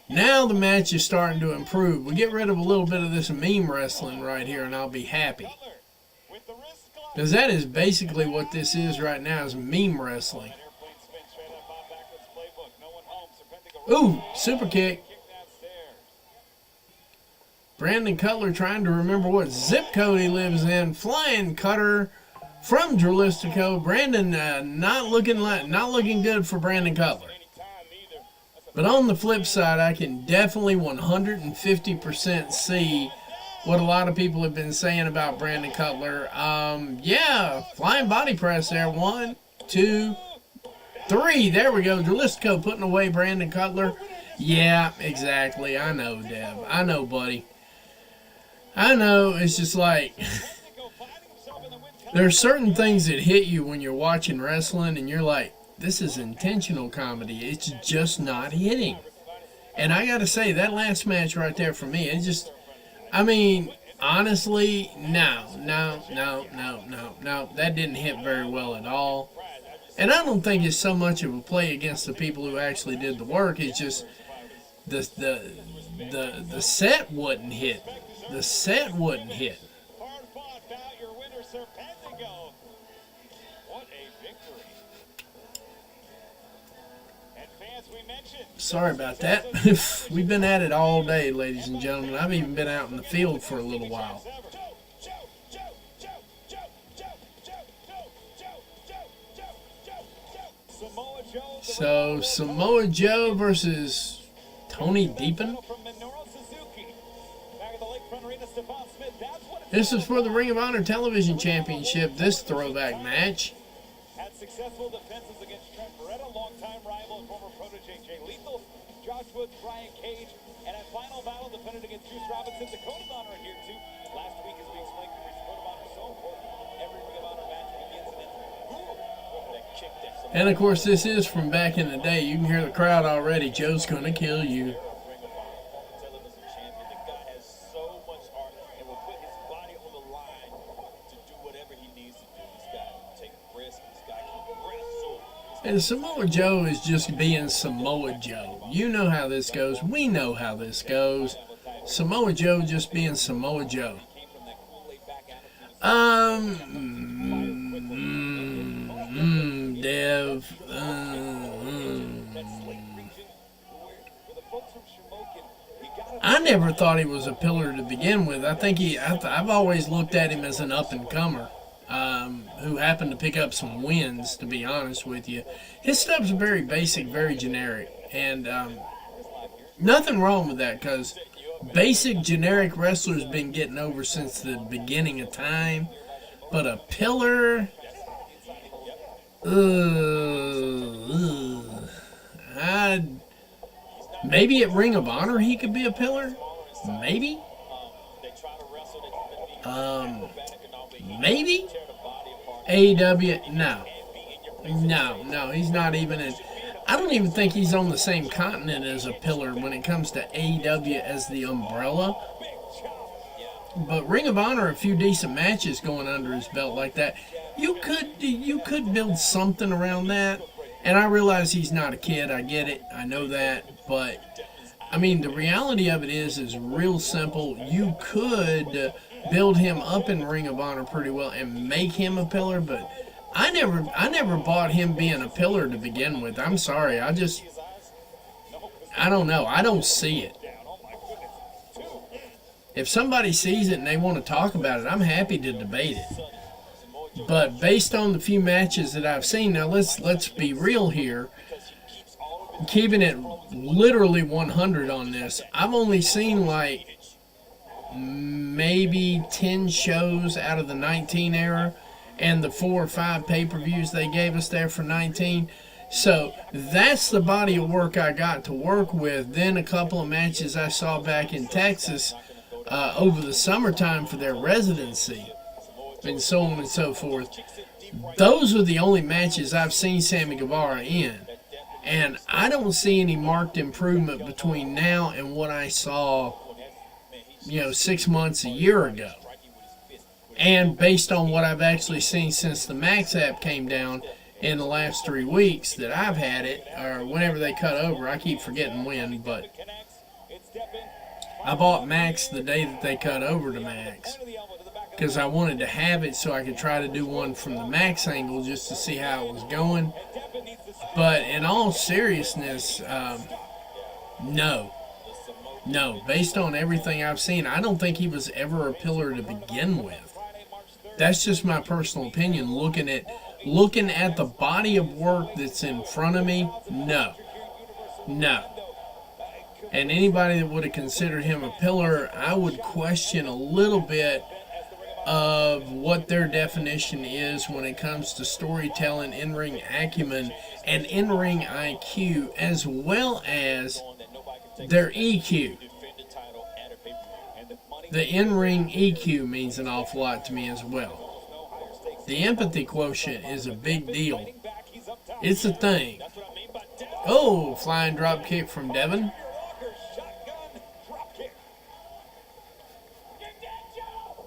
Now the match is starting to improve. We get rid of a little bit of this meme wrestling right here and I'll be happy. Cutler with the wrist glove. Because that is basically what this is right now, is meme wrestling. Airplane spin straight up Bob backwards playbook. No one home. Serpentico. Ooh, super kick. Kick downstairs. Brandon Cutler trying to remember what zip code he lives in. Flying cutter from Dralistico. Brandon not looking good for Brandon Cutler. But on the flip side, I can definitely 150% see what a lot of people have been saying about Brandon Cutler. Yeah, flying body press there. 1, 2, 3. There we go. Dralistico putting away Brandon Cutler. Yeah, exactly. I know, Dev. I know, buddy. I know. It's just like there's certain things that hit you when you're watching wrestling, and you're like, this is intentional comedy. It's just not hitting. And I got to say, that last match right there for me, it just, I mean, honestly, no. That didn't hit very well at all. And I don't think it's so much of a play against the people who actually did the work. It's just the set wouldn't hit. The set wouldn't hit. Hard fought bout, your winner, Serpentico. What a victory. And fans, we mentioned. Sorry about that. We've been at it all day, ladies and gentlemen. I've even been out in the field for a little while. Samoa Joe. So, Samoa Joe versus Tony Deepin. From Minoru Suzuki. Back at the Lakefront Arena, Stephon Smith. That's what it's This is for the Ring of Honor Television Championship, this throwback match. had successful defenses against Trent Beretta, longtime rival and former protege Jay Lethal, Josh Woods, Brian Cage, and a final battle defended against Juice Robinson. The Code of Honor adhered to. Last week, as we explained, the Code of Honor is so important. Every Ring of Honor match begins and ends with that kick that Samoa And of course, this is from back in the day. You can hear the crowd already. Joe's gonna kill you. Ring of Honor television champion. The guy has so much heart and will put his body on the line to do whatever he needs to do. This guy can take risks. This guy can wrestle. And Samoa Joe is just being Samoa Joe. You know how this goes. We know how this goes. Samoa Joe just being Samoa Joe. Came from that cool laid back attitude. Dev. I never thought he was a pillar to begin with. I think I've always looked at him as an up and comer who happened to pick up some wins. To be honest with you, his stuff's very basic, very generic, and nothing wrong with that because basic, generic wrestlers been getting over since the beginning of time. But a pillar. Maybe at Ring of Honor he could be a pillar. Maybe. Maybe. AEW. No, he's not even in. I don't even think he's on the same continent as a pillar when it comes to AEW as the umbrella. But Ring of Honor, a few decent matches going under his belt like that. You could build something around that. And I realize he's not a kid. I get it. I know that. But, I mean, the reality of it is real simple. You could build him up in Ring of Honor pretty well and make him a pillar. But I never bought him being a pillar to begin with. I'm sorry. I don't know. I don't see it. If somebody sees it and they want to talk about it, I'm happy to debate it. But based on the few matches that I've seen, now let's be real here. Keeping it literally 100 on this, I've only seen like maybe 10 shows out of the 19 era and the 4 or 5 pay-per-views they gave us there for 19. So that's the body of work I got to work with. Then a couple of matches I saw back in Texas over the summertime for their residency, and so on and so forth. Those are the only matches I've seen Sammy Guevara in. And I don't see any marked improvement between now and what I saw, 6 months, a year ago. And based on what I've actually seen since the Max app came down in the last 3 weeks that I've had it, or whenever they cut over, I keep forgetting when, but I bought Max the day that they cut over to Max because I wanted to have it so I could try to do one from the Max angle just to see how it was going. But in all seriousness, no. Based on everything I've seen, I don't think he was ever a pillar to begin with. That's just my personal opinion. Looking at the body of work that's in front of me, no. And anybody that would have considered him a pillar, I would question a little bit of what their definition is when it comes to storytelling, in-ring acumen, and in-ring IQ, as well as their EQ. The in-ring EQ means an awful lot to me as well. The empathy quotient is a big deal. It's a thing. That's what I mean by Devin. Oh, flying drop kick from Devin. Walker, shotgun, drop kick.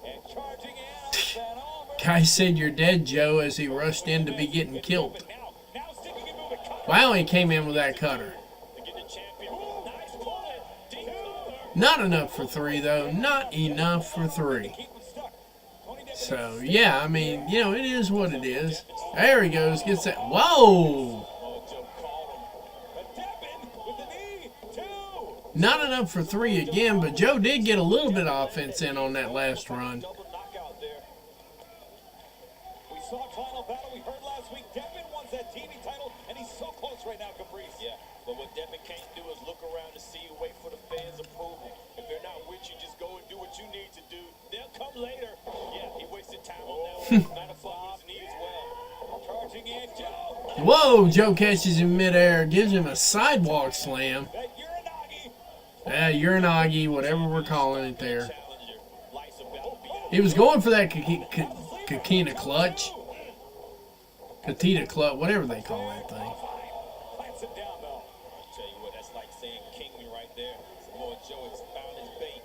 And charging in on Van Almer. Guy said you're dead, Joe, as he rushed in to be getting killed. Now sticking and moving. Cutter. Wow, he came in with that cutter. To get the champion. Nice pull in. Deep cover. Not enough for 3, though. Not enough for 3. Keep him stuck. Tony Devin. So, yeah, I mean, you know, it is what it is. There he goes. Gets that. Whoa! Oh, Joe called him. But Devin with the knee. 2. Not enough for 3 again, but Joe did get a little bit of offense in on that last run. Double knockout there. We saw final battle we heard last week. Devin wants that TV title, and he's so close right now, Caprice. Yeah, but what Devin can't do is look around to see you, wait for the fans' approval. If they're not with you, just go and do what you need to do. They'll come later. Yeah, he wasted time on that one. Matter of fact, his knee as well. Charging in, Joe. Whoa! Joe catches him midair, gives him a sidewalk slam. That Uranagi. Uranagi, whatever we're calling it there. Challenger. Life's about being He was going for that Kakina clutch. Katita clutch, whatever they call that thing. plants him down, though. I'll tell you what, that's like saying king me right there. Samoa Joe has found his bait.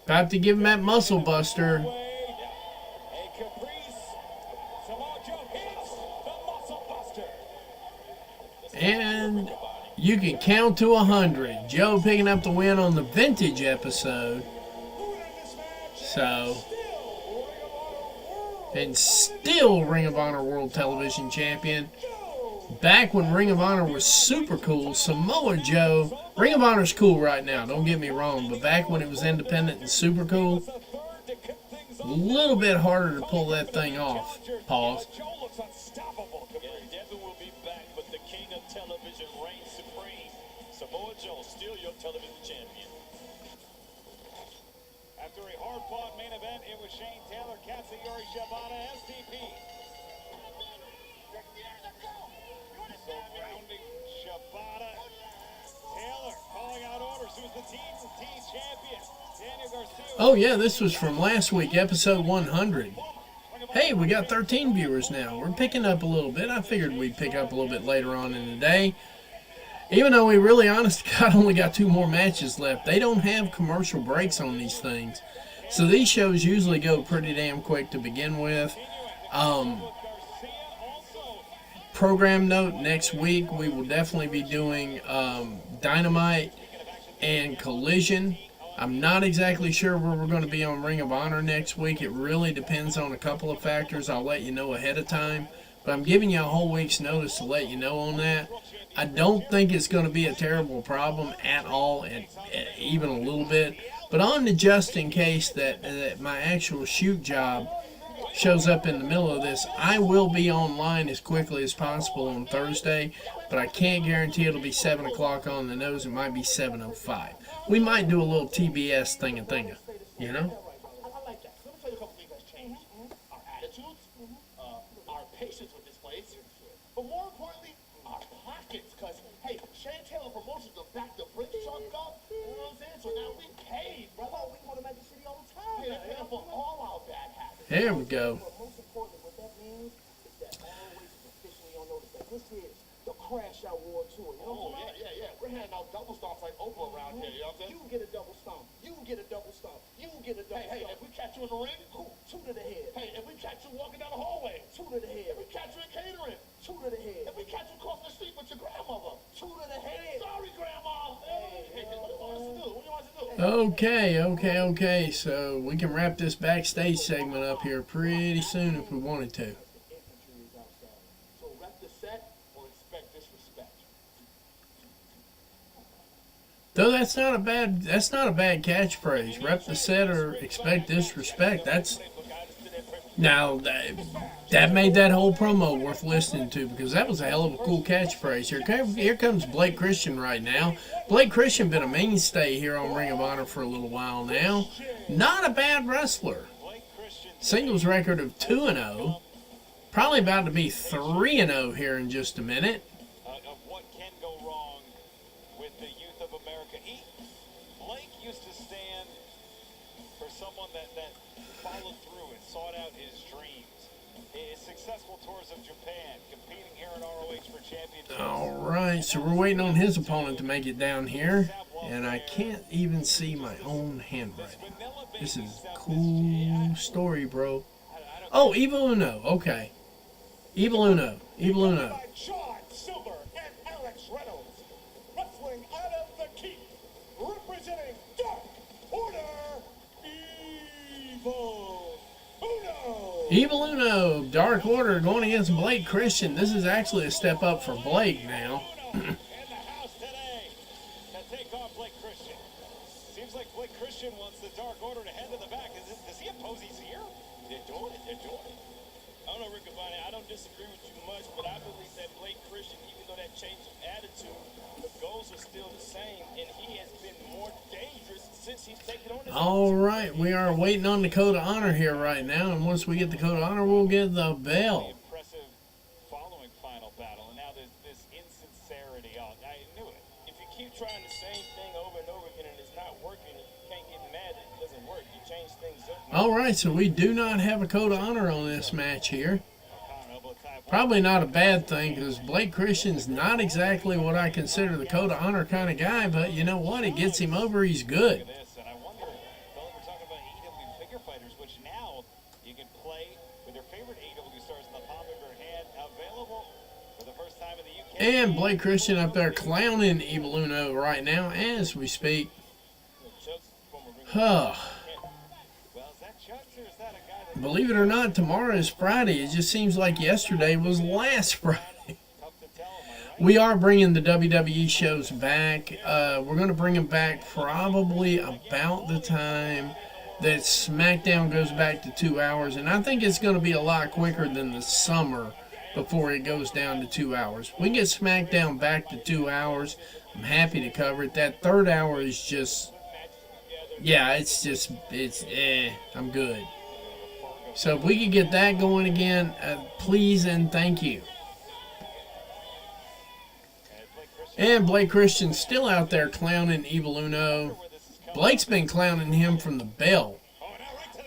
About to give him that muscle buster. Hey, Caprice. Samoa Joe hits the muscle buster. And you can count to 100. Joe picking up the win on the vintage episode. So, and still Ring of Honor World Television Champion. Back when Ring of Honor was super cool, Samoa Joe, Ring of Honor's cool right now, don't get me wrong, but back when it was independent and super cool, a little bit harder to pull that thing off. Pause. Joe looks unstoppable. Yeah, Devin will be back, but the king of television reigns supreme. Samoa Joe, still your television champion. After a hard-fought main event, it was Shane Taylor, Katsuyori Shibata, SDP. Surrounding Shibata. Taylor calling out orders. Who's the T champion? Daniel Garcia. Oh yeah, this was from last week, episode 100. Hey, we got 13 viewers now. We're picking up a little bit. I figured we'd pick up a little bit later on in the day. Even though we really, honest to God, only got 2 more matches left. They don't have commercial breaks on these things. So these shows usually go pretty damn quick to begin with. Program note, next week we will definitely be doing Dynamite and Collision. I'm not exactly sure where we're going to be on Ring of Honor next week. It really depends on a couple of factors. I'll let you know ahead of time. But I'm giving you a whole week's notice to let you know on that. I don't think it's going to be a terrible problem at all, and even a little bit. But on the just in case that my actual shoot job shows up in the middle of this, I will be online as quickly as possible on Thursday, but I can't guarantee it'll be 7 o'clock on the nose. It might be 7:05. We might do a little TBS thinga, you know? I like that. Let me tell you a couple things that's changed. Our attitudes, our patience with this place, but more importantly, our pockets. Because, hey, Shane Taylor Promotions to back the Brink truck up. You know what I'm saying? So now we paid, brother. We go to Magic City all the time. Yeah, paying for all our bad habits. There we go. But most importantly, what that means is that always is officially on notice that this is the Crash Out War Tour. You know what I'm saying? Yeah. We're handing out double stomps like Oprah around here. You know what I'm saying? You get a double stomp. You get a double stomp. You get a double stomp. Hey, if we catch you in the ring, cool. 2 to the head. Hey, if we catch you walking down the hallway, 2 to the head. If we catch you in catering, 2 to the head. If we catch you crossing the street with your grandmother, 2 to the head. Sorry, Grandma. Hey, what do you want us to do? What do you want us to do? Okay. So we can wrap this backstage segment up here pretty soon if we wanted to. Infantry is outside. So rep the set or expect disrespect. Though that's not a bad catchphrase. Rep the set or expect disrespect. That's now that made that whole promo worth listening to, because that was a hell of a cool catchphrase. Here comes Blake Christian right now. Blake Christian been a mainstay here on Ring of Honor for a little while now. Not a bad wrestler. Singles record of 2-0. Probably about to be 3-0 here in just a minute. Of what can go wrong with the youth of America. Blake used to stand for someone that sought out his dreams. His successful tours of Japan, competing here in our heavyweights for championships. All right, so we're waiting on his opponent to make it down here, and I can't even see my own handwriting. This is a cool story, bro. Oh, Evil Uno. Okay. Evil Uno. Evil Uno. By John Silver and Alex Reynolds, wrestling out of the Keep, representing Dark Order, Evil Uno. Evil Uno, Dark Order going against Blake Christian. This is actually a step up for Blake now. In the house today to take on Blake Christian. Seems like Blake Christian wants the Dark Order to head to the back. Does he oppose he's here? They're doing it. They're doing it. I don't know, Riccaboni, I don't disagree with you much, but I believe that Blake Christian, even though that change of attitude, the goals are still the same, and he has been more dangerous since he's taken on this. All right, we are waiting on the Code of Honor here right now, and once we get the Code of Honor, we'll get the bell. Impressive following final battle, and now there's this insincerity. Oh, I knew it. If you keep trying the same thing over and over again and it's not working, you can't get mad that it doesn't work. You change things up. All right, so we do not have a Code of Honor on this match here. Probably not a bad thing, because Blake Christian's not exactly what I consider the Code of Honor kind of guy, but you know what? It gets him over. He's good. This, and I wonder, Bill, we're talking about AEW figure fighters, which now you can play with your favorite AEW stars in the palm of your hand, available for the first time in the UK. And Blake Christian up there clowning Evil Uno right now as we speak. Huh. Well, is that Chucks or is that a guy that Believe it or not, tomorrow is Friday. It just seems like yesterday was last Friday. tough to tell, am I right? We are bringing the WWE shows back. We're going to bring them back probably about the time that SmackDown goes back to 2 hours. And I think it's going to be a lot quicker than the summer before it goes down to 2 hours. We get SmackDown back to 2 hours. I'm happy to cover it. That third hour is just, yeah, I'm good. So if we could get that going again, please and thank you. And Blake Christian's still out there clowning Evil Uno. Blake's been clowning him from the bell. Oh, now right to the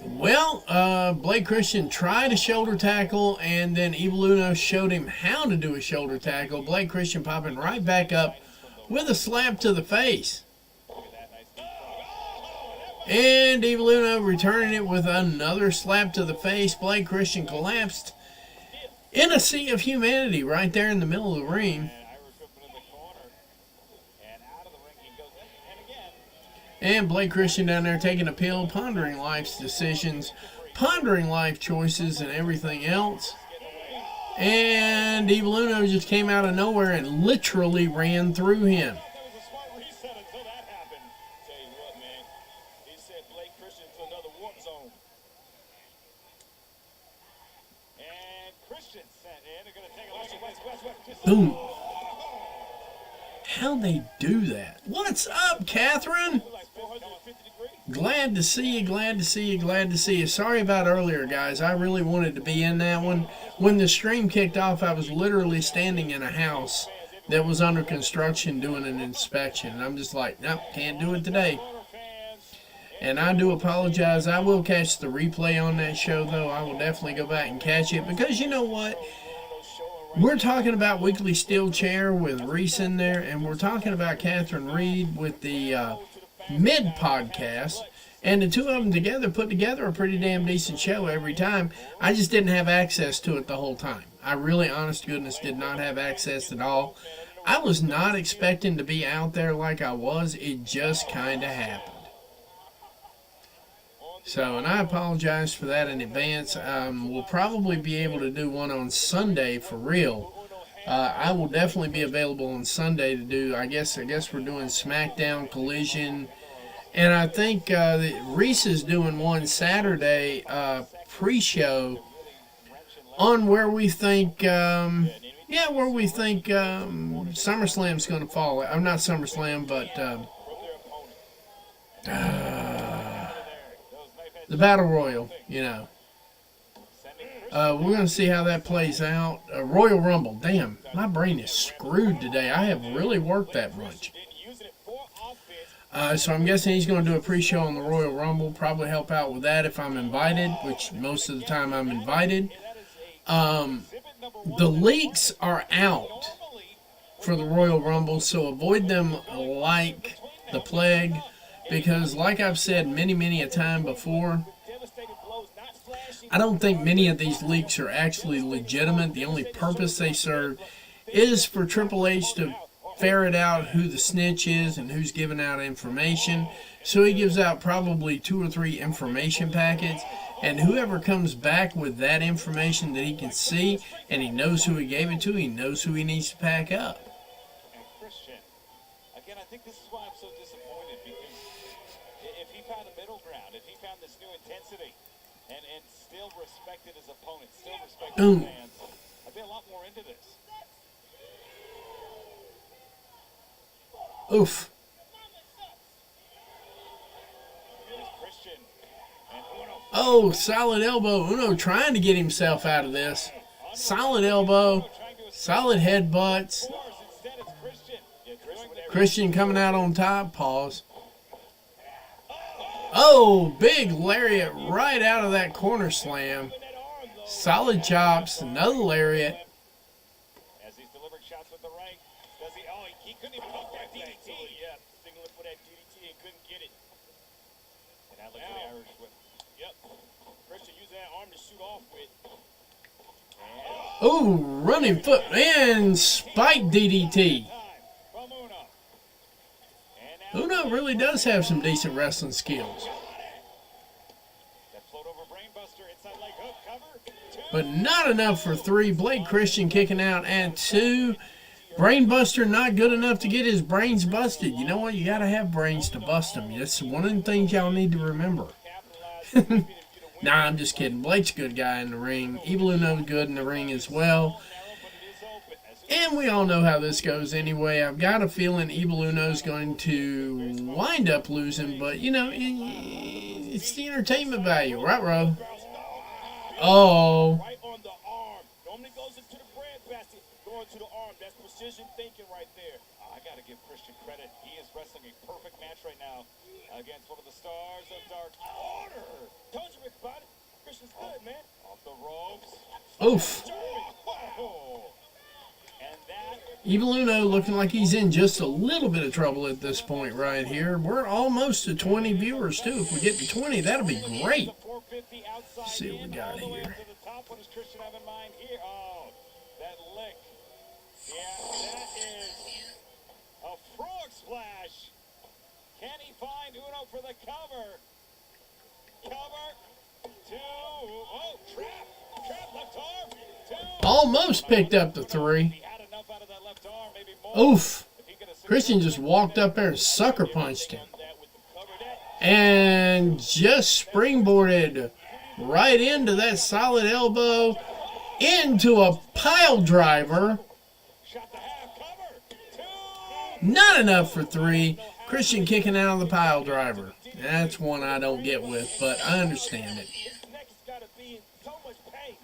eye. Well, Blake Christian tried a shoulder tackle, and then Evil Uno showed him how to do a shoulder tackle. Blake Christian popping right back up with a slap to the face. And Evil Uno returning it with another slap to the face. Blake Christian collapsed in a sea of humanity right there in the middle of the ring. And Irish whip into the corner. And out of the ring he goes. And again. And Blake Christian down there taking a pill, pondering life's decisions, pondering life choices and everything else. And Evil Uno just came out of nowhere and literally ran through him. That was a smart reset until that happened. Tell you what, man, he sent Blake Christian to another warp zone. And Christian sent in. They're going to take a look at Boom. How'd they do that? What's up, Catherine? Like 450 degrees. Glad to see you, glad to see you, glad to see you. Sorry about earlier, guys. I really wanted to be in that one. When the stream kicked off, I was literally standing in a house that was under construction doing an inspection. And I'm just like, nope, can't do it today. And I do apologize. I will catch the replay on that show, though. I will definitely go back and catch it. Because you know what? We're talking about Weekly Steel Chair with Reese in there. And we're talking about Catherine Reed with the Mid podcast. And the two of them together put together a pretty damn decent show every time. I just didn't have access to it the whole time. I really, honest to goodness, did not have access at all. I was not expecting to be out there like I was. It just kind of happened. So, and I apologize for that in advance. We'll probably be able to do one on Sunday for real. I will definitely be available on Sunday to do, I guess we're doing SmackDown, Collision. And I think that Reese is doing one Saturday pre-show on where we think, SummerSlam's going to fall. I'm not SummerSlam, but the Battle Royal, you know. We're going to see how that plays out. Royal Rumble. Damn, my brain is screwed today. I have really worked that much. So I'm guessing he's going to do a pre-show on the Royal Rumble. Probably help out with that if I'm invited, which most of the time I'm invited. The leaks are out for the Royal Rumble, so avoid them like the plague, because like I've said many a time before, I don't think many of these leaks are actually legitimate. The only purpose they serve is for Triple H to ferret out who the snitch is and who's giving out information. So he gives out probably 2 or 3 information packets, and whoever comes back with that information that he can see and he knows who he gave it to, he knows who he needs to pack up. And Christian, again, I think this is why I'm so disappointed, because if he found a middle ground, if he found this new intensity and still respected his opponent, still respected his fans, I'd be a lot more into this. Oof. Here's Christian and Uno. Oh, solid elbow. Uno trying to get himself out of this. Solid elbow. Solid headbutts. Instead, it's Christian. Christian coming out on top. Pause. Oh, big lariat right out of that corner slam. Solid chops. Another lariat. As he's delivering shots with the right, does he? Oh, he couldn't even pump that DDT. Yeah, signaling for that DDT and couldn't get it. And that looks the Irish with. Yep. Christian using that arm to shoot off with. Oh, running foot and spike DDT. Time from Uno. And now Uno really does have some decent wrestling skills, that float over brainbuster inside leg hook cover. 2. but not enough for 3. Blake Christian kicking out at 2. Brainbuster not good enough to get his brains busted. You know what? You got to have brains to bust them. That's one of the things y'all need to remember. Nah, I'm just kidding. Blake's a good guy in the ring. Evil Uno's good in the ring as well. And we all know how this goes anyway. I've got a feeling Evil Uno's going to wind up losing, but, you know, it's the entertainment value. Right, Ro? Oh. Right on the arm. Normally goes into the bread basket. Going to the arm. That's precision thinking right there. I got to give Christian credit. He is wrestling a perfect match right now against one of the stars of Dark Order. Told you, Rick, about it. Christian's good, man. Off the ropes. Oof. Wow. And that Evil Uno looking like he's in just a little bit of trouble at this point right here. We're almost to 20 viewers, too. If we get to 20, that'll be great. 450 outside. Let's see what we got all the way here. up to the top. What does Christian have in mind here? Oh, that lick. Yeah, that is a frog splash. Can he find Uno for the cover? Cover. 2. Oh, trap. Trap left arm. 2. Almost picked up the 3. He had enough out of that left arm, maybe more. Oof. If he could have Christian just walked up there and sucker punched him. That with the cover that. And just springboarded right into that solid elbow into a pile driver. shot the half cover. 2. Not enough for 3. Christian kicking out of the pile driver. That's one I don't get with, but I understand it. His neck has got to be in so much pain.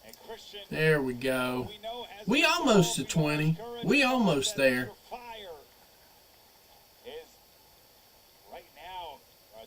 And Christian, There we go. we know has We almost to 20. We almost there. Fire is right now.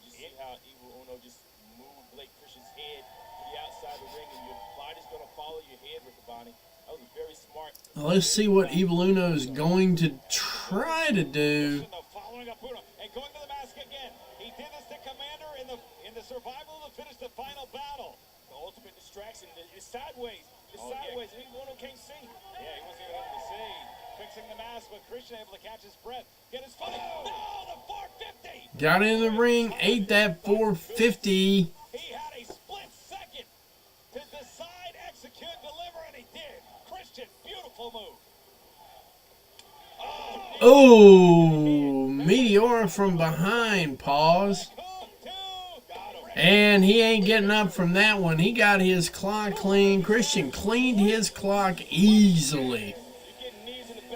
Just see how Evil Uno just moved Blake Christian's head to the outside of the ring, and your body's going to follow your head, Riccaboni. That was very smart. Let's see what Evil Uno is going to try to do. Following up Uno and going to the mask again. He did this to Commander in the survival to finish the final battle. The ultimate distraction is sideways. It's sideways, and Evil Uno can't see. Yeah, he wasn't even able to see. Fixing the mask, but Christian able to catch his breath. Get his foot. No, the 450. Got in the ring, ate that 450. He had a split second to decide, execute, deliver, and he did. Christian, beautiful move. Oh, Meteora from behind. Pause. Hook, 2. Got him. And he ain't getting up from that one. He got his clock clean. Christian cleaned his clock easily.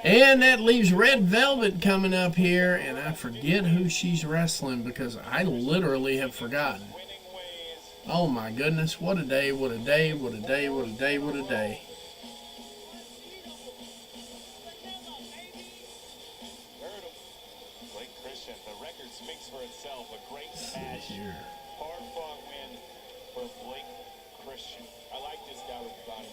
And that leaves Red Velvet coming up here. And I forget who she's wrestling because I literally have forgotten. Winning ways. Oh my goodness. What a day, what a day, what a day, what a day, what a day. Heard him. Blake speaks for itself. A great match. Hard-fought win for Blake Christian. I like this guy with the body.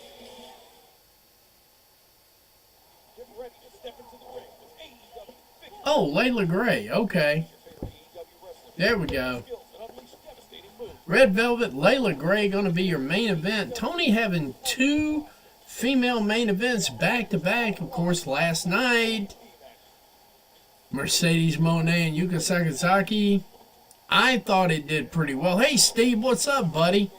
Get ready to step into the ring with AEW Figure Oh, Layla Gray. Okay. AEW wrestler. There we go. Skills and unleash devastating moves. Red Velvet, Layla Gray going to be your main event. Tony having two female main events back to back. Of course, last night, Mercedes Moné and Yuka Sakazaki. I thought it did pretty well. Hey, Steve, what's up, buddy?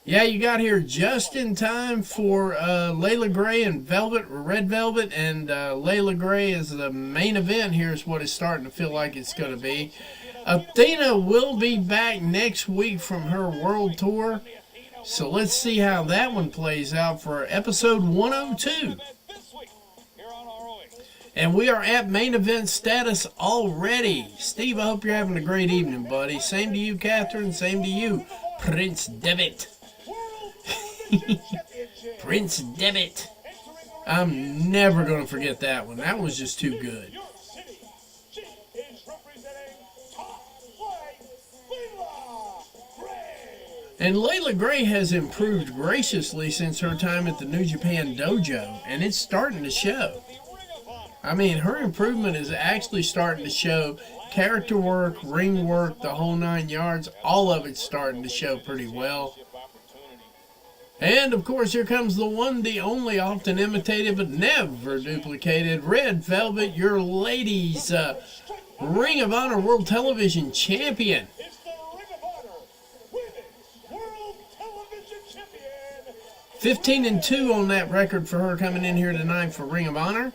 Yeah, you got here just in time for Layla Gray and Red Velvet, and Layla Gray is the main event. Here's what it's starting to feel like it's going to be. Athena will be back next week from her world tour, so let's see how that one plays out for episode 102. This week, here on ROH. And we are at main event status already. Steve, I hope you're having a great evening, buddy. Same to you, Catherine. Same to you, Prince Devitt. Prince Devitt. I'm never going to forget that one. That was just too good. Your city, she is representing Top Flight Layla Gray. And Layla Gray has improved graciously since her time at the New Japan Dojo, and it's starting to show. I mean, her improvement is actually starting to show. Character work, ring work, the whole 9 yards, all of it's starting to show pretty well. And, of course, here comes the one, the only, often imitated but never duplicated, Red Velvet, your ladies' Ring of Honor World Television Champion. It's the Ring of Honor Women's World Television Champion. 15-2 on that record for her coming in here tonight for Ring of Honor.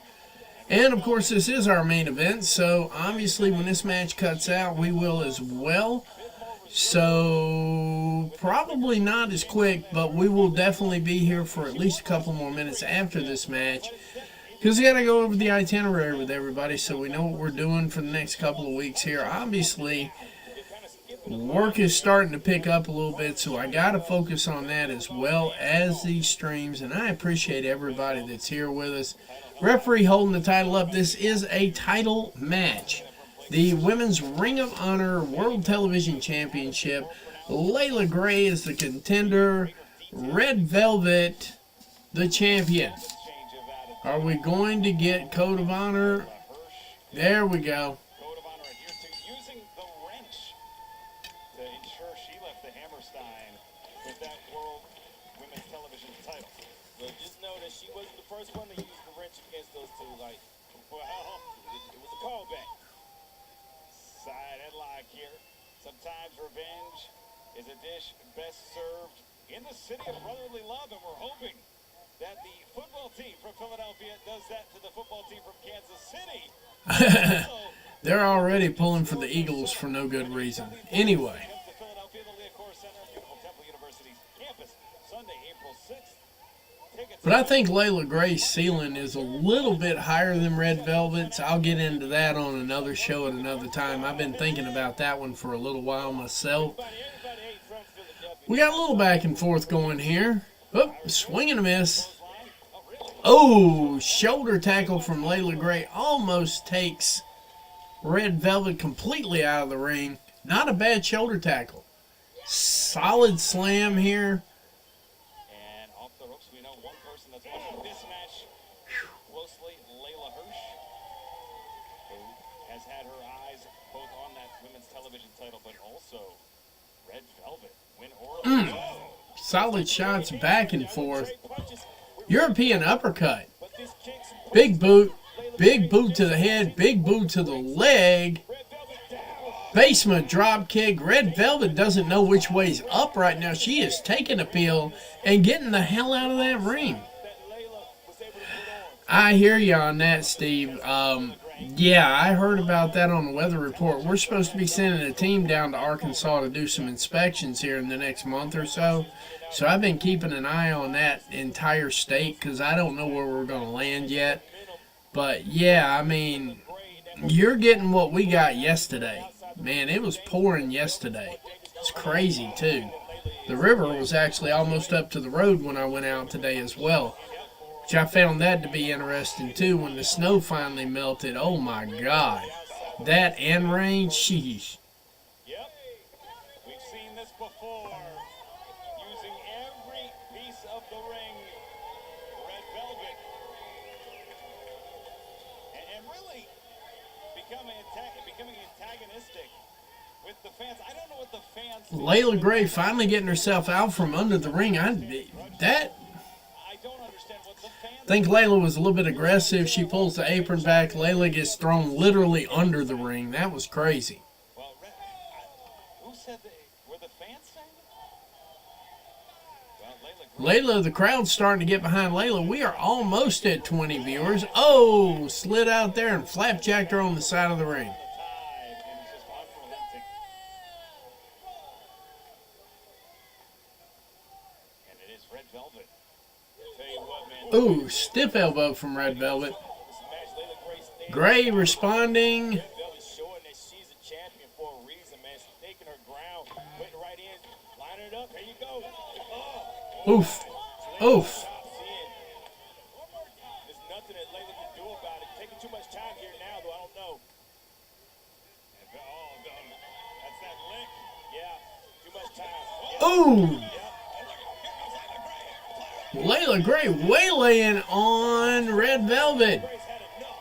And, of course, this is our main event, so obviously when this match cuts out, we will as well. So, probably not as quick, but we will definitely be here for at least a couple more minutes after this match. Because we got to go over the itinerary with everybody so we know what we're doing for the next couple of weeks here. Obviously, work is starting to pick up a little bit, so I got to focus on that as well as these streams. And I appreciate everybody that's here with us. Referee holding the title up. This is a title match. The Women's Ring of Honor World Television Championship. Layla Gray is the contender. Red Velvet, the champion. Are we going to get Code of Honor? There we go. Code of Honor adhered to using the wrench to ensure she left the Hammerstein with that World Women's Television title. But just know that she wasn't the first one to use the wrench against those two. Like, Well, it was a callback. side headlock here. Sometimes revenge is a dish best served in the city of brotherly love, and we're hoping that the football team from Philadelphia does that to the football team from Kansas City. They're already pulling for the Eagles for no good reason. Anyway. To Philadelphia, the Leocore Center, beautiful Temple University's campus, Sunday, April 6th. Tickets But I think Layla Gray's ceiling is a little bit higher than Red Velvet's. I'll get into that on another show at another time. I've been thinking about that one for a little while myself. We got a little back and forth going here. Oh, swing and a miss. Oh, shoulder tackle from Layla Gray almost takes Red Velvet completely out of the ring. Not a bad shoulder tackle. Solid slam here. and off the ropes. We know one person that's watching this match closely, Layla Hirsch, who has had her eyes both on that women's television title, but also Red Velvet. Win or lose. Solid shots back and forth. European uppercut. Big boot. Big boot to the head. Big boot to the leg. Basement drop kick. Red Velvet doesn't know which way's up right now. She is taking a pill and getting the hell out of that ring. I hear you on that, Steve. Yeah, I heard about that on the weather report. We're supposed to be sending a team down to Arkansas to do some inspections here in the next month or so. So I've been keeping an eye on that entire state because I don't know where we're going to land yet. But, yeah, I mean, you're getting what we got yesterday. Man, it was pouring yesterday. It's crazy, too. The river was actually almost up to the road when I went out today as well. Which I found that to be interesting, too, when the snow finally melted. Oh, my God. That and range, sheesh. Yep. We've seen this before. Using every piece of the ring. Red Velvet. And really becoming antagonistic with the fans. I don't know what the fans think. Layla Gray finally getting herself out from under the ring. I don't understand what the fans I think Layla was a little bit aggressive. She pulls the apron back. Layla gets thrown literally under the ring. That was crazy. Well, who said they were the fans saying it? Well, Layla, the crowd's starting to get behind Layla. We are almost at 20 viewers. Oh, slid out there and flapjacked her on the side of the ring. and it's just unrelenting. And it is Red Velvet. Tell you what, man. Ooh, stiff elbow from Red Velvet. This match, Layla Gray stayed. Gray responding. Red Velvet's showing that she's a champion for a reason, man. She's taking her ground, putting right in, lining it up. There you go. Oof. Oof. There's nothing that Layla can do about it. Taking too much time here now, though. I don't know. That's that lick. Yeah, too much time. Ooh. Layla Gray waylaying on Red Velvet. Gray's had enough.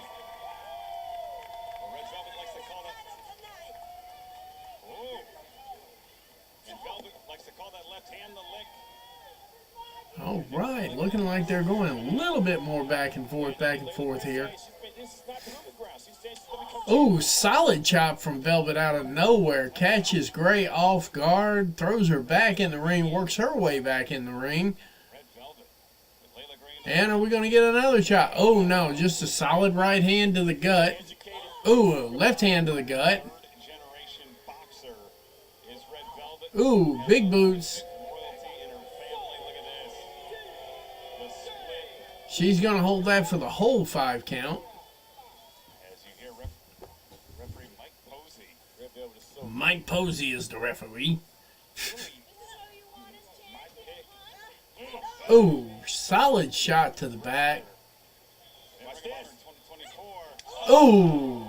Well, Red Velvet likes to call that. Oh. And Velvet likes to call that left hand the lick. All right, looking like they're going a little bit more back and forth here. This is not proving ground. She says she's going to become Ooh, solid chop from Velvet out of nowhere. Catches Gray off guard, throws her back in the ring, works her way back in the ring. Red Velvet. With Layla Gray. And are we going to get another chop? Oh, no, just a solid right hand to the gut. Ooh, left hand to the gut. Third generation boxer is Red Velvet. Ooh, big boots. Royalty in her family. Look at this. The split. She's going to hold that for the whole 5 count. As you hear referee Mike Posey. Red Velvet is so Mike Posey is the referee. My pick. Ooh, solid shot to the back. Watch this. 2024. Ooh,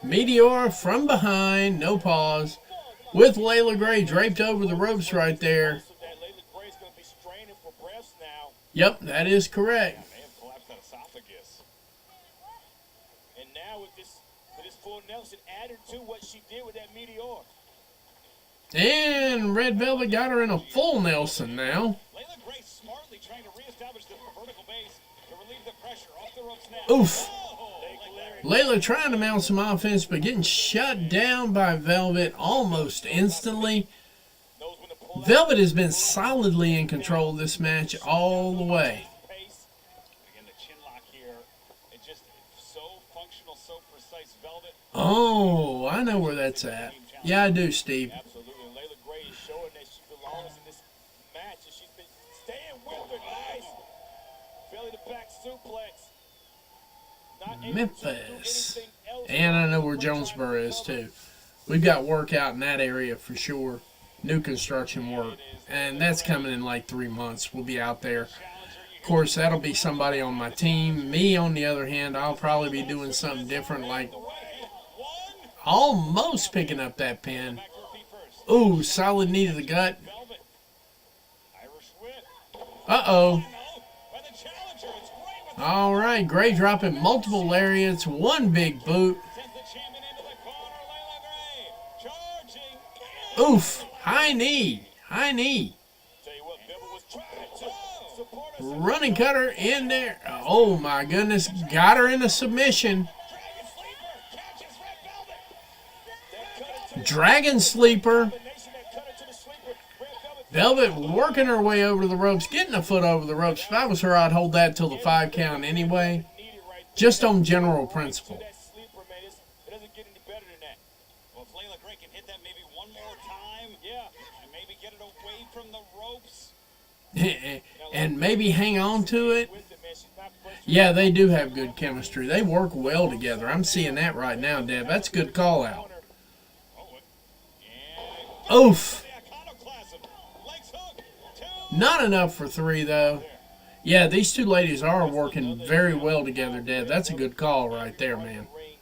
Meteoric. Meteor from behind, no pause. With Layla Gray draped over the ropes right there. so that Layla Gray's going to be straining for breaths now. Yep, that is correct. May have collapsed that esophagus. And now with this full Nelson added to what she did with that Meteor. And Red Velvet got her in a full Nelson now. Layla Gray smartly trying to reestablish the vertical base to relieve the pressure off the ropes now. Oof. Oh, like that. Layla trying to mount some offense, but getting shut down by Velvet almost instantly. Knows when to pull Velvet has been solidly in control of this match all the way. that pace. Again, the chin lock here. It just so functional, so precise. Velvet. Oh, I know where that's at. Yeah, I do, Steve. Absolutely. And Layla Gray is showing that she belongs in this match. And she's been staying with her. Nice. Belly to back suplex. Not able to do Memphis. anything else. And I know where Jonesboro is, too. We've got work out in that area for sure. New construction work. And that's coming in like 3 months. We'll be out there. Of course, that'll be somebody on my team. Me, on the other hand, I'll probably be doing something different, like almost picking up that pin. Back to her feet first. Ooh, solid knee to the gut. Velvet. Irish whip. Uh-oh. No. By the challenger. It's Gray with All right, Gray dropping multiple lariats, one big boot. sends the champion into the corner. Layla Gray. Charging. Oof, high knee, high knee. Tell you what, Velvet was trying to support us. Running cutter in there. Oh my goodness, got her in a submission. Dragon sleeper. Catches Red Velvet. That cut into the Dragon sleeper. combination that cut into the sleeper. Red Velvet Velvet working her way over to the ropes, getting a foot over the ropes. If I was her, I'd hold that till the 5 count anyway. needed right Just on general principle. that sleeper, man. It doesn't get any better than that. Well, if Layla Gray can hit that maybe one more time. Yeah. And maybe get it away from the ropes. And maybe hang on to it. With it, man. She's not frustrated. Yeah, they do have good chemistry. They work well together. I'm seeing that right now, Deb. That's a good call out. Oh, and Oof. the iconoclasm. Legs hook. 2. Not enough for 3, though. Yeah, these two ladies are working very well together, Deb. That's a good call right there, man. Ring.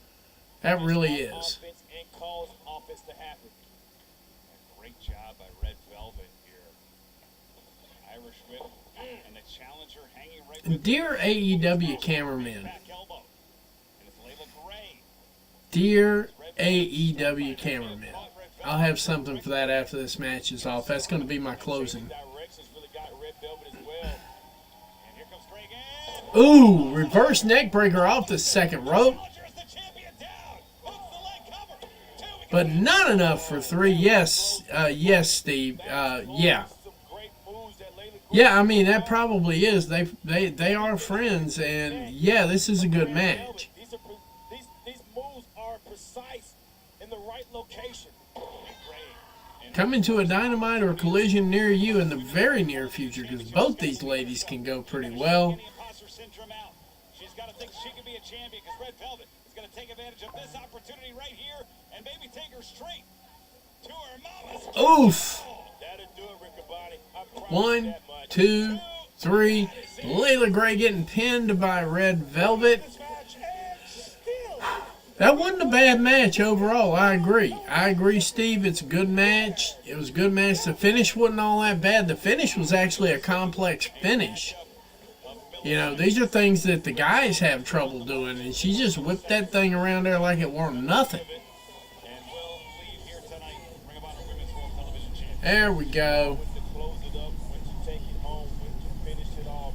That really is. Offense and cause offense to happen. A great job by Red Velvet here. Irish whip and the challenger hanging right with Dear AEW cameraman, back elbow. And it's Layla Gray. dear AEW cameraman, I'll have something for that after this match is off. That's going to be my closing. Directions really got Red Velvet as well. And here comes Gray again. Ooh, reverse neck breaker off the second rope. Challenger's the champion down. Hooks the leg cover. Two. But not enough for 3. Yes, yes, Steve. Yeah. Some great moves that Layla Gray Yeah, I mean, that probably is. They are friends, and yeah, this is a good match. These moves are precise in the right location. Coming to a Dynamite or Collision near you in the very near future, because both these ladies can go pretty well. Getting imposter syndrome out. She's got to think she can be a champion because Red Velvet is going to take advantage of this opportunity right here and maybe take her straight to her mama's. Oof! That'll do it, Riccaboni. I promise 1, that much. 2, 3. Layla Gray getting pinned by Red Velvet. That wasn't a bad match overall. I agree, Steve. It's a good match. It was a good match. The finish wasn't all that bad. The finish was actually a complex finish. You know, these are things that the guys have trouble doing, and she just whipped that thing around there like it weren't nothing. And will leave here tonight. Ring of Honor Women's World Television Champion. There we go. When to close it up, when to take it home, when to finish it off.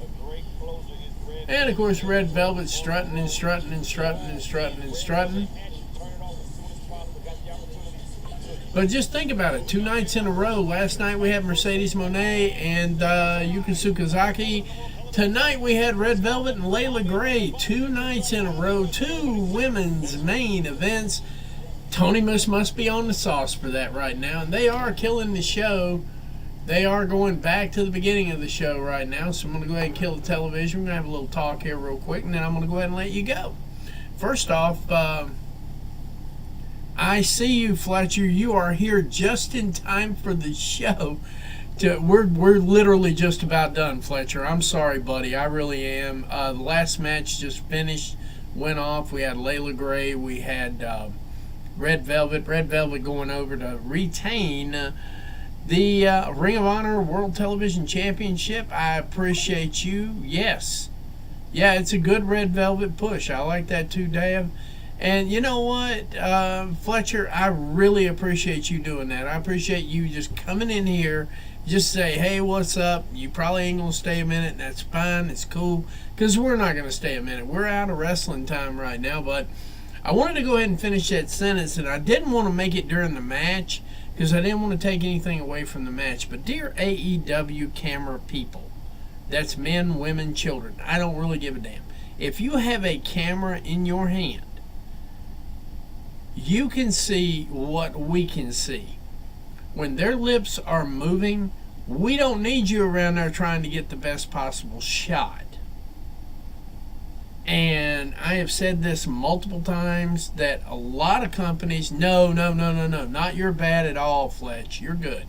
A great closer is Red. And of course, Red Velvet strutting and strutting and strutting and strutting and strutting. Turn it off as soon as possible. Got the opportunity. But just think about it. 2 nights in a row. Last night we had Mercedes Moné and Yuka Sakazaki. Tonight we had Red Velvet and Layla Gray. 2 nights in a row. 2 women's main events. Tony must be on the sauce for that right now. And they are killing the show. They are going back to the beginning of the show right now. So I'm going to go ahead and kill the television. We're going to have a little talk here real quick. And then I'm going to go ahead and let you go. First off, I see you, Fletcher. You are here just in time for the show. We're literally just about done, Fletcher. I'm sorry, buddy. I really am. The last match just finished, went off. We had Layla Gray. We had Red Velvet. Red Velvet going over to retain the Ring of Honor World Television Championship. I appreciate you. Yes. Yeah, it's a good Red Velvet push. I like that too, Dave. And you know what, Fletcher, I really appreciate you doing that. I appreciate you just coming in here, just say, hey, what's up? You probably ain't going to stay a minute, and that's fine. It's cool, because we're not going to stay a minute. We're out of wrestling time right now, but I wanted to go ahead and finish that sentence, and I didn't want to make it during the match, because I didn't want to take anything away from the match. But dear AEW camera people, that's men, women, children, I don't really give a damn. If you have a camera in your hand, you can see what we can see. When their lips are moving, we don't need you around there trying to get the best possible shot. And I have said this multiple times that a lot of companies, no, not you're bad at all, Fletch. You're good.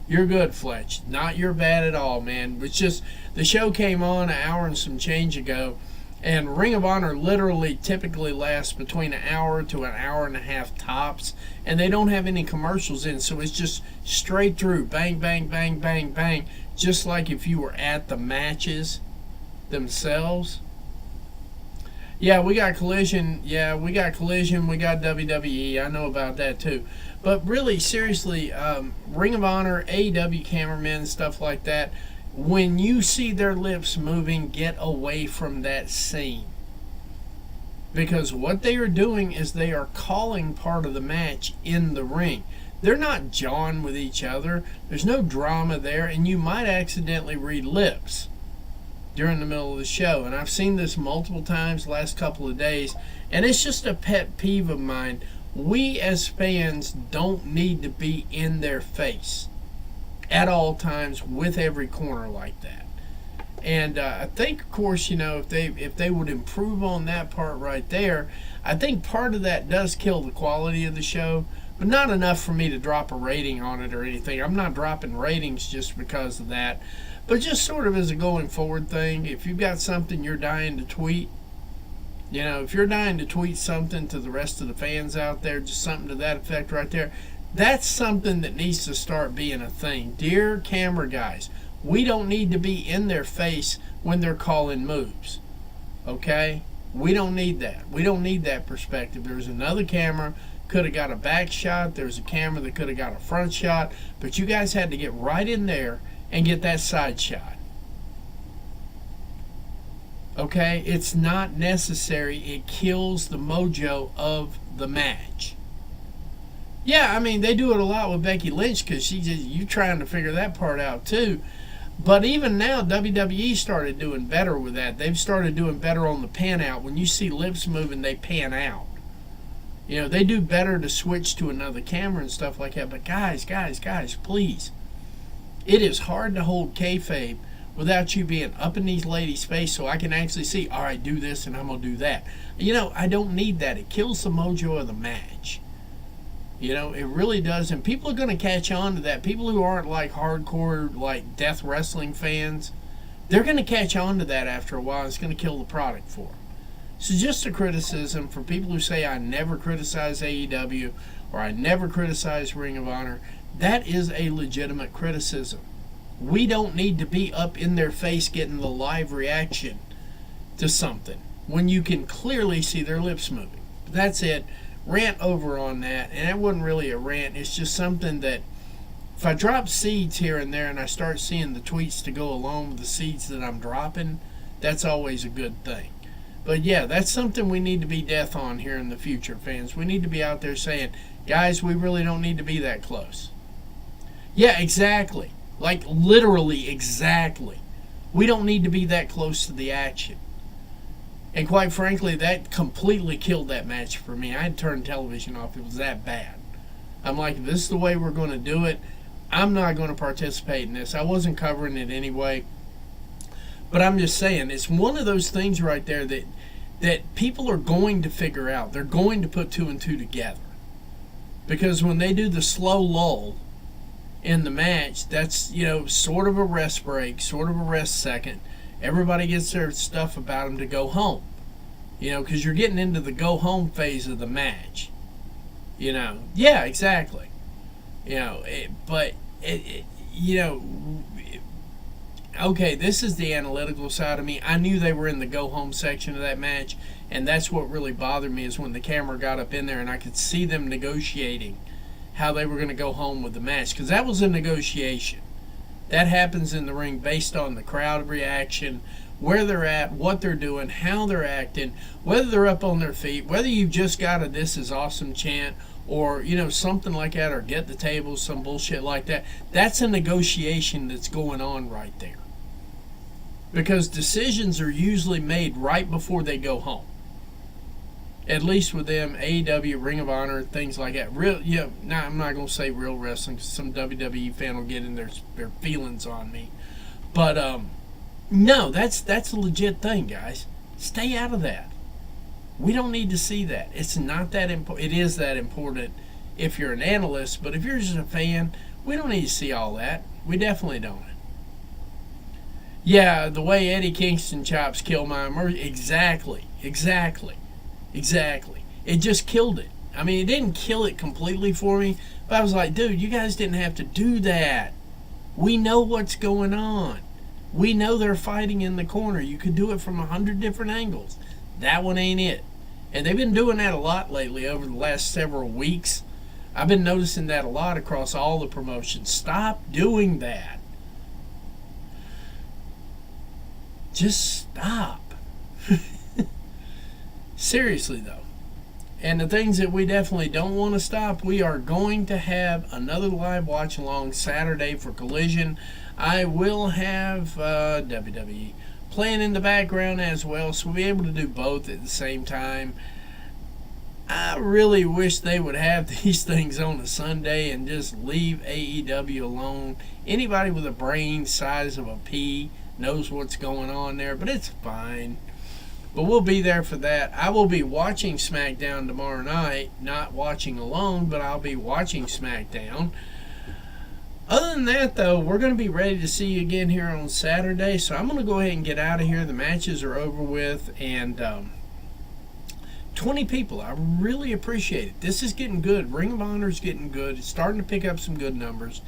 You're good, Fletch. Not you're bad at all, man. It's just the show came on an hour and some change ago. And Ring of Honor literally typically lasts between an hour to an hour and a half tops. And they don't have any commercials in. So it's just straight through. Bang, bang, bang, bang, bang. Just like if you were at the matches themselves. Yeah, we got Collision. Yeah, we got Collision. We got WWE. I know about that too. But really, seriously, Ring of Honor, AEW cameramen, stuff like that. When you see their lips moving, get away from that scene. Because what they are doing is they are calling part of the match in the ring. They're not jawing with each other. There's no drama there, and you might accidentally read lips during the middle of the show. And I've seen this multiple times the last couple of days, and it's just a pet peeve of mine. We as fans don't need to be in their face at all times with every corner like that. And I think, of course, you know, if they would improve on that part right there, I think part of that does kill the quality of the show, but not enough for me to drop a rating on it or anything. I'm not dropping ratings just because of that, but just sort of as a going forward thing. If you've got something you're dying to tweet, You know, if you're dying to tweet something to the rest of the fans out there, just something to that effect right there, that's something that needs to start being a thing. Dear camera guys, we don't need to be in their face when they're calling moves. Okay? We don't need that. We don't need that perspective. There's another camera, could have got a back shot. There's a camera that could have got a front shot. But you guys had to get right in there and get that side shot. Okay? It's not necessary. It kills the mojo of the match. Yeah, I mean, they do it a lot with Becky Lynch because you trying to figure that part out too. But even now, WWE started doing better with that. They've started doing better on the pan out. When you see lips moving, they pan out. You know, they do better to switch to another camera and stuff like that. But guys, please. It is hard to hold kayfabe without you being up in these ladies' face so I can actually see, all right, do this and I'm going to do that. You know, I don't need that. It kills the mojo of the match. You know, it really does. And people are going to catch on to that. People who aren't like hardcore, like death wrestling fans, they're going to catch on to that after a while. It's going to kill the product for them. So just a criticism for people who say I never criticize AEW or I never criticize Ring of Honor. That is a legitimate criticism. We don't need to be up in their face getting the live reaction to something when you can clearly see their lips moving. But that's it. Rant over on that, and it wasn't really a rant. It's just something that if I drop seeds here and there and I start seeing the tweets to go along with the seeds that I'm dropping, that's always a good thing. But yeah, that's something we need to be death on here in the future, fans. We need to be out there saying, guys, we really don't need to be that close. Yeah, exactly. Like literally exactly. We don't need to be that close to the action. And quite frankly, that completely killed that match for me. I had turned television off. It was that bad. I'm like, if this is the way we're going to do it, I'm not going to participate in this. I wasn't covering it anyway. But I'm just saying, it's one of those things right there that people are going to figure out. They're going to put two and two together. Because when they do the slow lull in the match, that's, you know, sort of a rest break, sort of a rest second. Everybody gets their stuff about them to go home. You know, because you're getting into the go home phase of the match. You know, yeah, exactly. You know, okay, this is the analytical side of me. I knew they were in the go home section of that match, and that's what really bothered me is when the camera got up in there and I could see them negotiating how they were going to go home with the match, because that was a negotiation. That happens in the ring based on the crowd reaction, where they're at, what they're doing, how they're acting, whether they're up on their feet, whether you've just got a "This is awesome" chant or, you know, something like that, or get the tables, some bullshit like that. That's a negotiation that's going on right there. Because decisions are usually made right before they go home. At least with them, AEW, Ring of Honor, things like that. I'm not going to say real wrestling because some WWE fan will get in their feelings on me. But, no, that's a legit thing, guys. Stay out of that. We don't need to see that. It's not that important. It is that important if you're an analyst, but if you're just a fan, we don't need to see all that. We definitely don't. Yeah, the way Eddie Kingston chops kill my immersion. Exactly. It just killed it. I mean, it didn't kill it completely for me, but I was like, dude, you guys didn't have to do that. We know what's going on. We know they're fighting in the corner. You could do it from 100 different angles. That one ain't it. And they've been doing that a lot lately over the last several weeks. I've been noticing that a lot across all the promotions. Stop doing that. Just stop. Seriously, though. And the things that we definitely don't want to stop, we are going to have another live watch along Saturday for Collision. I will have WWE playing in the background as well, so we'll be able to do both at the same time. I really wish they would have these things on a Sunday and just leave AEW alone. Anybody with a brain size of a pea knows what's going on there, but it's fine. But we'll be there for that. I will be watching SmackDown tomorrow night. Not watching alone, but I'll be watching SmackDown. Other than that, though, we're going to be ready to see you again here on Saturday. So I'm going to go ahead and get out of here. The matches are over with. And 20 people. I really appreciate it. This is getting good. Ring of Honor is getting good. It's starting to pick up some good numbers.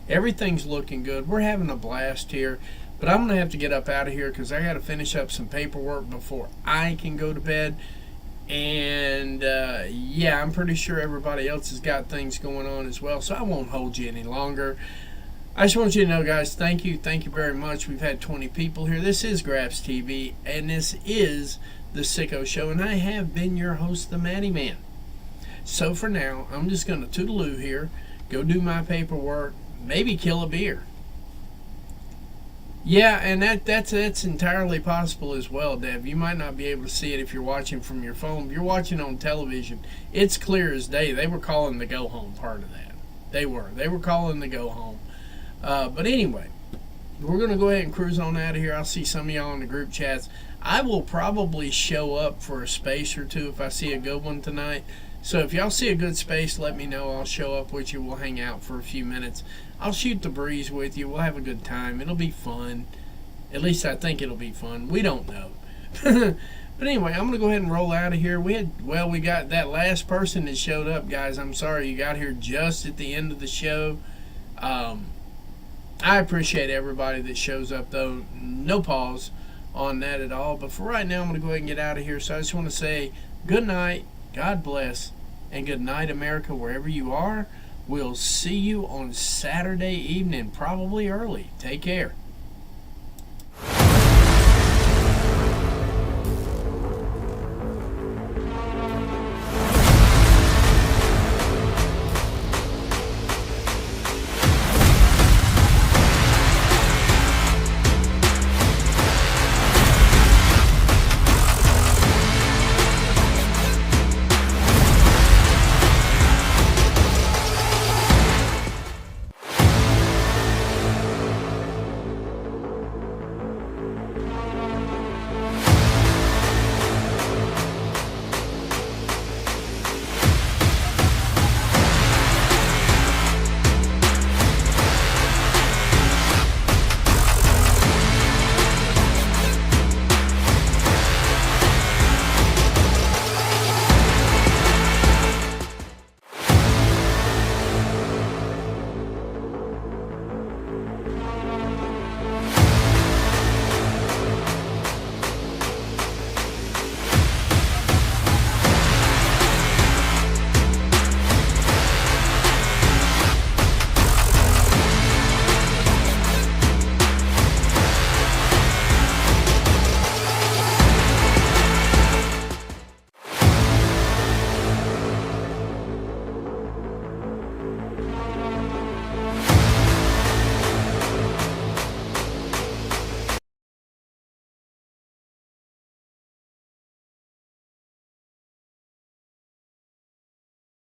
Everything's looking good. We're having a blast here. But I'm going to have to get up out of here because I got to finish up some paperwork before I can go to bed. And, yeah, I'm pretty sure everybody else has got things going on as well. So I won't hold you any longer. I just want you to know, guys, thank you. Thank you very much. We've had 20 people here. This is Graps TV, and this is The Sicko Show. And I have been your host, the Matty Man. So for now, I'm just going to toodaloo here, go do my paperwork, maybe kill a beer. Yeah, and that's entirely possible as well, Dev. You might not be able to see it if you're watching from your phone. If you're watching on television, it's clear as day. They were calling the go home part of that. They were calling the go home. But anyway, we're going to go ahead and cruise on out of here. I'll see some of y'all in the group chats. I will probably show up for a space or two if I see a good one tonight. So if y'all see a good space, let me know. I'll show up with you. We'll hang out for a few minutes. I'll shoot the breeze with you. We'll have a good time. It'll be fun. At least I think it'll be fun. We don't know. But anyway, I'm going to go ahead and roll out of here. We got that last person that showed up, guys. I'm sorry you got here just at the end of the show. I appreciate everybody that shows up, though. No pause on that at all. But for right now, I'm going to go ahead and get out of here. So I just want to say good night, God bless, and good night, America, wherever you are. We'll see you on Saturday evening, probably early. Take care.